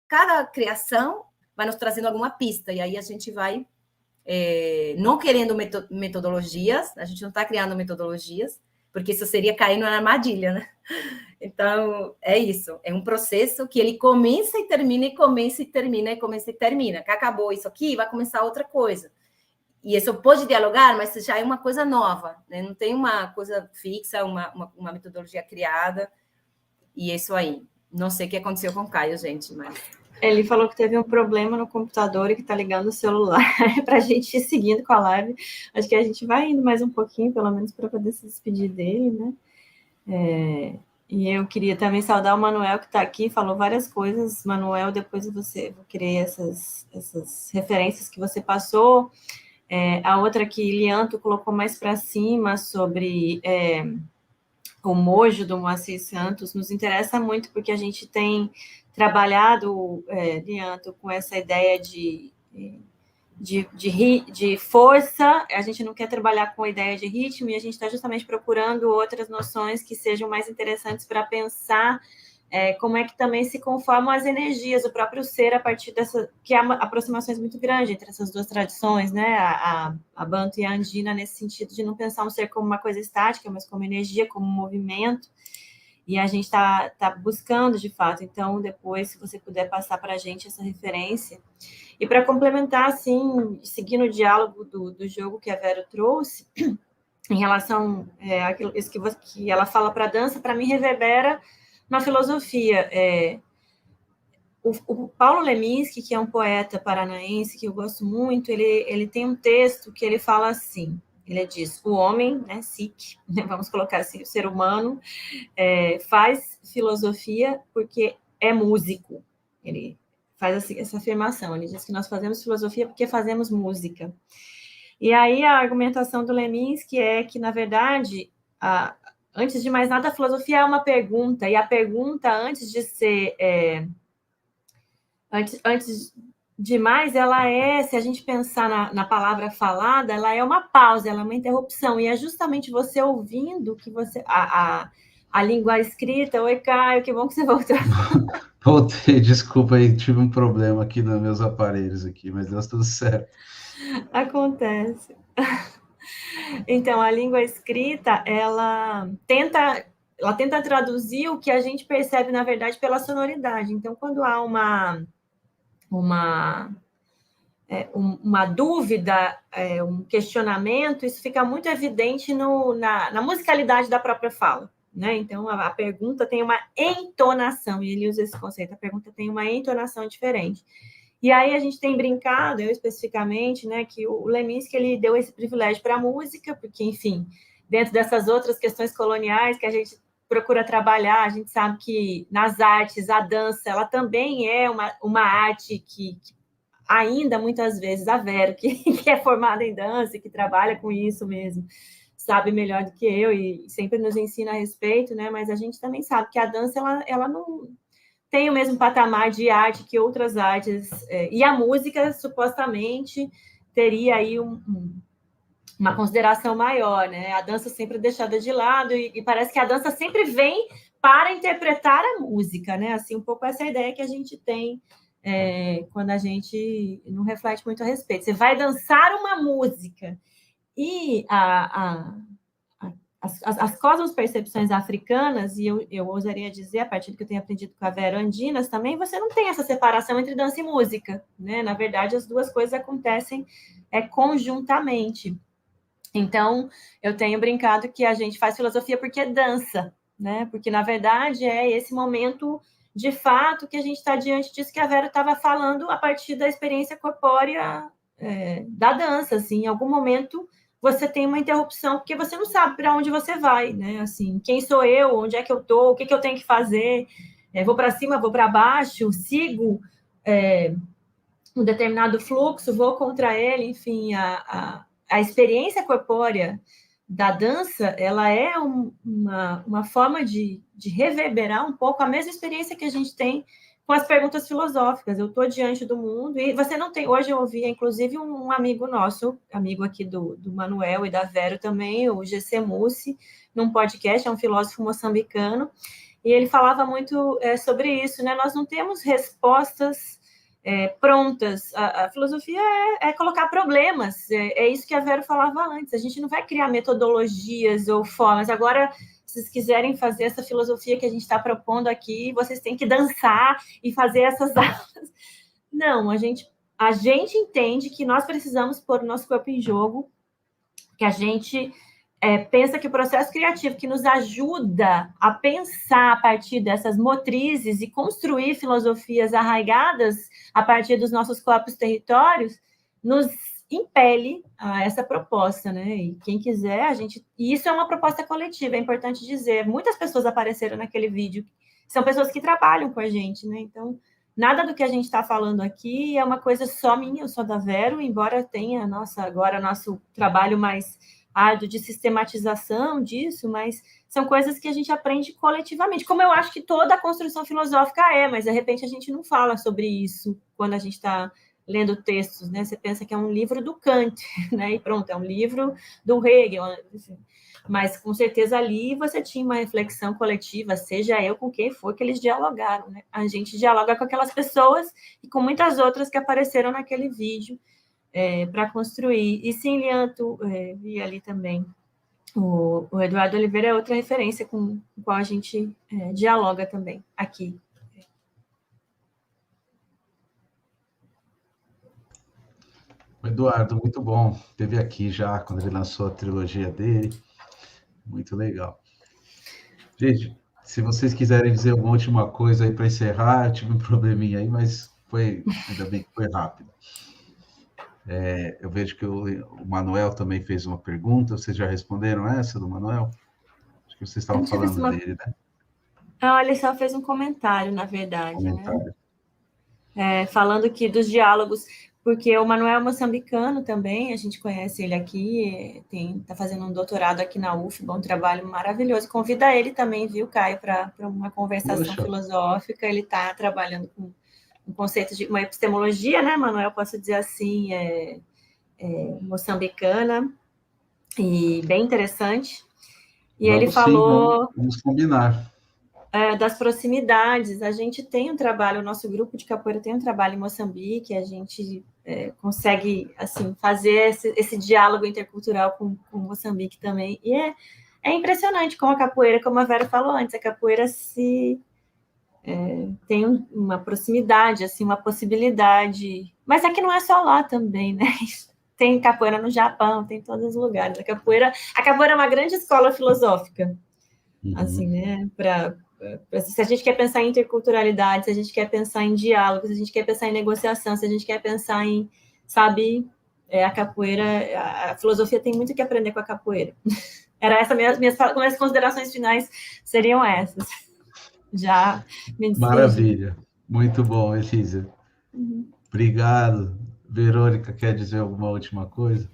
cada criação vai nos trazendo alguma pista, e aí a gente vai não querendo metodologias, a gente não está criando metodologias, porque isso seria cair na armadilha, né? Então, é isso, é um processo que ele começa e termina, e começa e termina, e começa e termina. Que acabou isso aqui, vai começar outra coisa. E isso pode dialogar, mas já é uma coisa nova, né? Não tem uma coisa fixa, uma metodologia criada, e é isso aí. Não sei o que aconteceu com o Caio, gente, mas... Ele falou que teve um problema no computador e que está ligando o celular para a gente ir seguindo com a live. Acho que a gente vai indo mais um pouquinho, pelo menos, para poder se despedir dele, né? E eu queria também saudar o Manuel, que está aqui, falou várias coisas. Manuel, depois vou querer essas referências que você passou. A outra que Lianto colocou mais para cima sobre o Mojo do Moacir Santos nos interessa muito, porque a gente tem trabalhado, Lianto, com essa ideia de força. A gente não quer trabalhar com a ideia de ritmo, e a gente está justamente procurando outras noções que sejam mais interessantes para pensar como é que também se conformam as energias, o próprio ser, a partir dessa, que há aproximações muito grandes entre essas duas tradições, né? A Banto e a Andina, nesse sentido de não pensar um ser como uma coisa estática, mas como energia, como movimento. E a gente está buscando, de fato. Então, depois, se você puder passar para a gente essa referência. E para complementar, assim, seguindo o diálogo do jogo que a Vera trouxe, em relação àquilo que ela fala para a dança, para mim reverbera na filosofia. O Paulo Leminski, que é um poeta paranaense que eu gosto muito, ele tem um texto que ele fala assim, ele diz: o homem, né, psique, vamos colocar assim, o ser humano, faz filosofia porque é músico. Ele faz assim, essa afirmação, ele diz que nós fazemos filosofia porque fazemos música. E aí a argumentação do Leminski é que, na verdade, antes de mais nada, a filosofia é uma pergunta, e a pergunta, antes de ser... Antes de mais, ela se a gente pensar na palavra falada, ela é uma pausa, ela é uma interrupção, e é justamente você ouvindo que você... A língua escrita. Oi, Caio, que bom que você voltou. Voltei, desculpa aí, tive um problema aqui nos meus aparelhos aqui, mas deu tudo certo. Acontece. Então, a língua escrita, ela tenta traduzir o que a gente percebe, na verdade, pela sonoridade. Então, quando há uma dúvida, um questionamento, isso fica muito evidente na musicalidade da própria fala, né? Então, a pergunta tem uma entonação, e ele usa esse conceito, a pergunta tem uma entonação diferente. E aí a gente tem brincado, eu especificamente, né, que o Leminski, ele deu esse privilégio para a música, porque, enfim, dentro dessas outras questões coloniais que a gente procura trabalhar, a gente sabe que nas artes, a dança, ela também é uma arte que ainda, muitas vezes, a Vera, que é formada em dança, que trabalha com isso mesmo, sabe melhor do que eu e sempre nos ensina a respeito, né? Mas a gente também sabe que a dança, ela não tem o mesmo patamar de arte que outras artes, e a música, supostamente, teria aí uma consideração maior, né? A dança sempre é deixada de lado, e parece que a dança sempre vem para interpretar a música, né? Assim, um pouco essa ideia que a gente tem quando a gente não reflete muito a respeito. Você vai dançar uma música, e as cosmos-percepções africanas, e eu ousaria dizer, a partir do que eu tenho aprendido com a Vera Andinas também, você não tem essa separação entre dança e música, né? Na verdade, as duas coisas acontecem conjuntamente. Então, eu tenho brincado que a gente faz filosofia porque dança, né? Porque, na verdade, é esse momento de fato, que a gente está diante disso que a Vera estava falando a partir da experiência corpórea da dança, assim, em algum momento você tem uma interrupção, porque você não sabe para onde você vai, né? Assim, quem sou eu, onde é que eu estou, o que eu tenho que fazer, vou para cima, vou para baixo, sigo um determinado fluxo, vou contra ele, enfim, a experiência corpórea da dança, ela é uma forma de reverberar um pouco a mesma experiência que a gente tem com as perguntas filosóficas. Eu estou diante do mundo, e você não tem... Hoje eu ouvi, inclusive, um amigo nosso, amigo aqui do Manuel e da Vero também, o GC Mussi, num podcast, é um filósofo moçambicano, e ele falava muito sobre isso, né? Nós não temos respostas prontas. A filosofia é colocar problemas, é isso que a Vera falava antes. A gente não vai criar metodologias ou formas. Agora, se vocês quiserem fazer essa filosofia que a gente está propondo aqui, vocês têm que dançar e fazer essas aulas. Não, a gente entende que nós precisamos pôr o nosso corpo em jogo, que a gente pensa que o processo criativo que nos ajuda a pensar a partir dessas motrizes e construir filosofias arraigadas a partir dos nossos corpos territórios, nos impele a essa proposta, né? E quem quiser, e isso é uma proposta coletiva, é importante dizer. Muitas pessoas apareceram naquele vídeo, são pessoas que trabalham com a gente, né? Então, nada do que a gente está falando aqui é uma coisa só minha, eu sou da Vero, embora tenha agora nosso trabalho mais árduo de sistematização disso, mas são coisas que a gente aprende coletivamente, como eu acho que toda a construção filosófica mas de repente a gente não fala sobre isso quando a gente está lendo textos, né? Você pensa que é um livro do Kant, né? E pronto, é um livro do Hegel, enfim. Mas com certeza ali você tinha uma reflexão coletiva, seja eu com quem for que eles dialogaram, né? A gente dialoga com aquelas pessoas e com muitas outras que apareceram naquele vídeo, para construir. E sim, Lianto, vi ali também. O Eduardo Oliveira é outra referência com qual a gente dialoga também aqui. O Eduardo, muito bom. Teve aqui já quando ele lançou a trilogia dele. Muito legal. Gente, se vocês quiserem dizer alguma última coisa aí para encerrar, eu tive um probleminha aí, mas ainda bem que foi rápido. Eu vejo que o Manuel também fez uma pergunta. Vocês já responderam essa do Manuel? Acho que vocês estavam falando dele, né? Ele só fez um comentário, na verdade. Comentário. Né? Falando que dos diálogos, porque o Manuel é moçambicano também, a gente conhece ele aqui, está fazendo um doutorado aqui na UFBA, um trabalho maravilhoso. Convida ele também, viu, Caio, para uma conversação filosófica. Ele está trabalhando com um conceito de uma epistemologia, né, Manuel, posso dizer assim, moçambicana, e bem interessante. E ele falou... Vamos combinar. Das proximidades. A gente tem um trabalho, o nosso grupo de capoeira tem um trabalho em Moçambique, a gente consegue assim, fazer esse diálogo intercultural com Moçambique também. E é impressionante como a capoeira, como a Vera falou antes, a capoeira tem uma proximidade, assim, uma possibilidade. Mas aqui não é só lá também, né? Tem capoeira no Japão, tem em todos os lugares. A capoeira é uma grande escola filosófica, assim, né? Se a gente quer pensar em interculturalidade, se a gente quer pensar em diálogo, se a gente quer pensar em negociação, se a gente quer pensar em, sabe, a capoeira, a filosofia tem muito que aprender com a capoeira. Era essa minhas considerações finais seriam essas. Já me despedi. Maravilha. Muito bom, Elisa. Obrigado. Verônica, quer dizer alguma última coisa?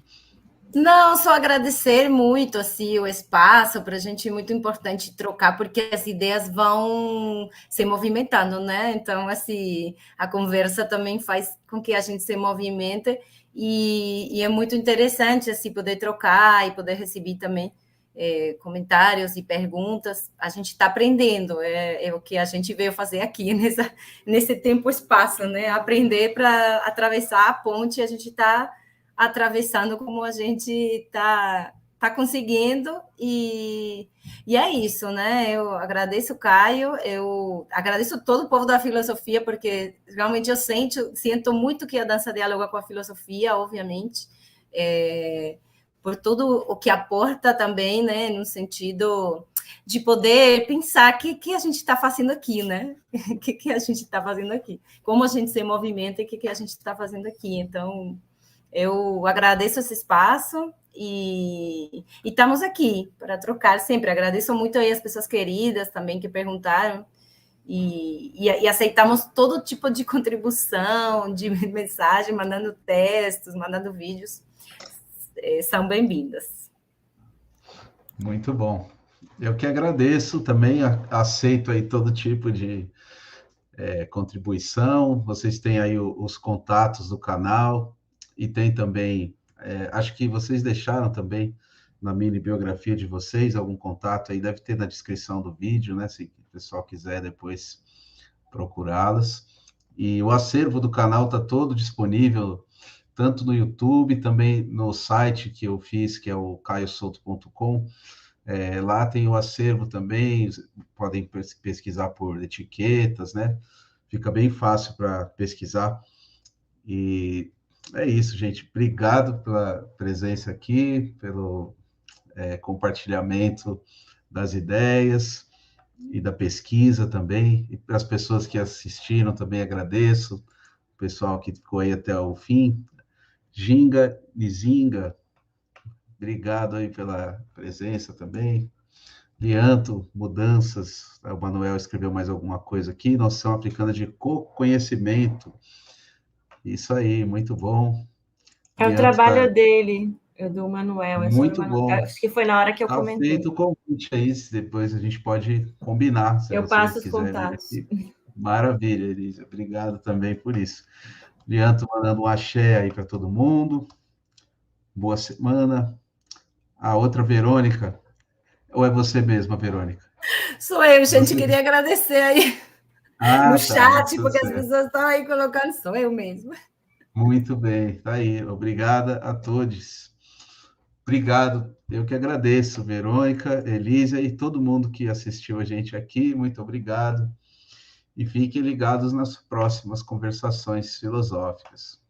Não, só agradecer muito assim, o espaço, para a gente é muito importante trocar, porque as ideias vão se movimentando, né? Então, assim, a conversa também faz com que a gente se movimente e é muito interessante assim, poder trocar e poder receber também comentários e perguntas. A gente está aprendendo, é o que a gente veio fazer aqui nesse tempo e espaço, né? Aprender para atravessar a ponte, a gente está atravessando como a gente está conseguindo, e é isso, né? Eu agradeço o Caio, eu agradeço todo o povo da filosofia, porque realmente eu sinto muito que a dança dialoga com a filosofia, obviamente, por tudo o que aporta também, né? No sentido de poder pensar o que a gente está fazendo aqui, né? O que a gente está fazendo aqui? Como a gente se movimenta e o que a gente está fazendo aqui. Então, eu agradeço esse espaço e estamos aqui para trocar sempre. Agradeço muito aí as pessoas queridas também que perguntaram e aceitamos todo tipo de contribuição, de mensagem, mandando textos, mandando vídeos. São bem-vindas. Muito bom. Eu que agradeço também, aceito aí todo tipo de contribuição. Vocês têm aí os contatos do canal e tem também, acho que vocês deixaram também na mini biografia de vocês algum contato aí, deve ter na descrição do vídeo, né? Se o pessoal quiser depois procurá-las. E o acervo do canal está todo disponível, tanto no YouTube, também no site que eu fiz, que é o caiosolto.com. Lá tem o acervo também, podem pesquisar por etiquetas, né? Fica bem fácil para pesquisar. E é isso, gente. Obrigado pela presença aqui, pelo compartilhamento das ideias e da pesquisa também. E para as pessoas que assistiram também agradeço. O pessoal que ficou aí até o fim. Ginga, Nizinga, obrigado aí pela presença também. Lianto, mudanças, o Manuel escreveu mais alguma coisa aqui, noção aplicando de conhecimento. Isso aí, muito bom. É o Lianto trabalho dele, do Manuel. Muito bom. Acho que foi na hora que eu comentei. Feito o convite aí, depois a gente pode combinar, se eu você passo os quiser contatos. vir aqui. Maravilha, Elisa. Obrigado também por isso. Lianto mandando um axé aí para todo mundo. Boa semana. A outra Verônica, ou é você mesma, Verônica? Sou eu, gente. Queria agradecer aí no chat, porque as pessoas estão aí colocando, sou eu mesmo. Muito bem, tá aí. Obrigada a todos. Obrigado, eu que agradeço, Verônica, Elisa e todo mundo que assistiu a gente aqui. Muito obrigado. E fiquem ligados nas próximas conversações filosóficas.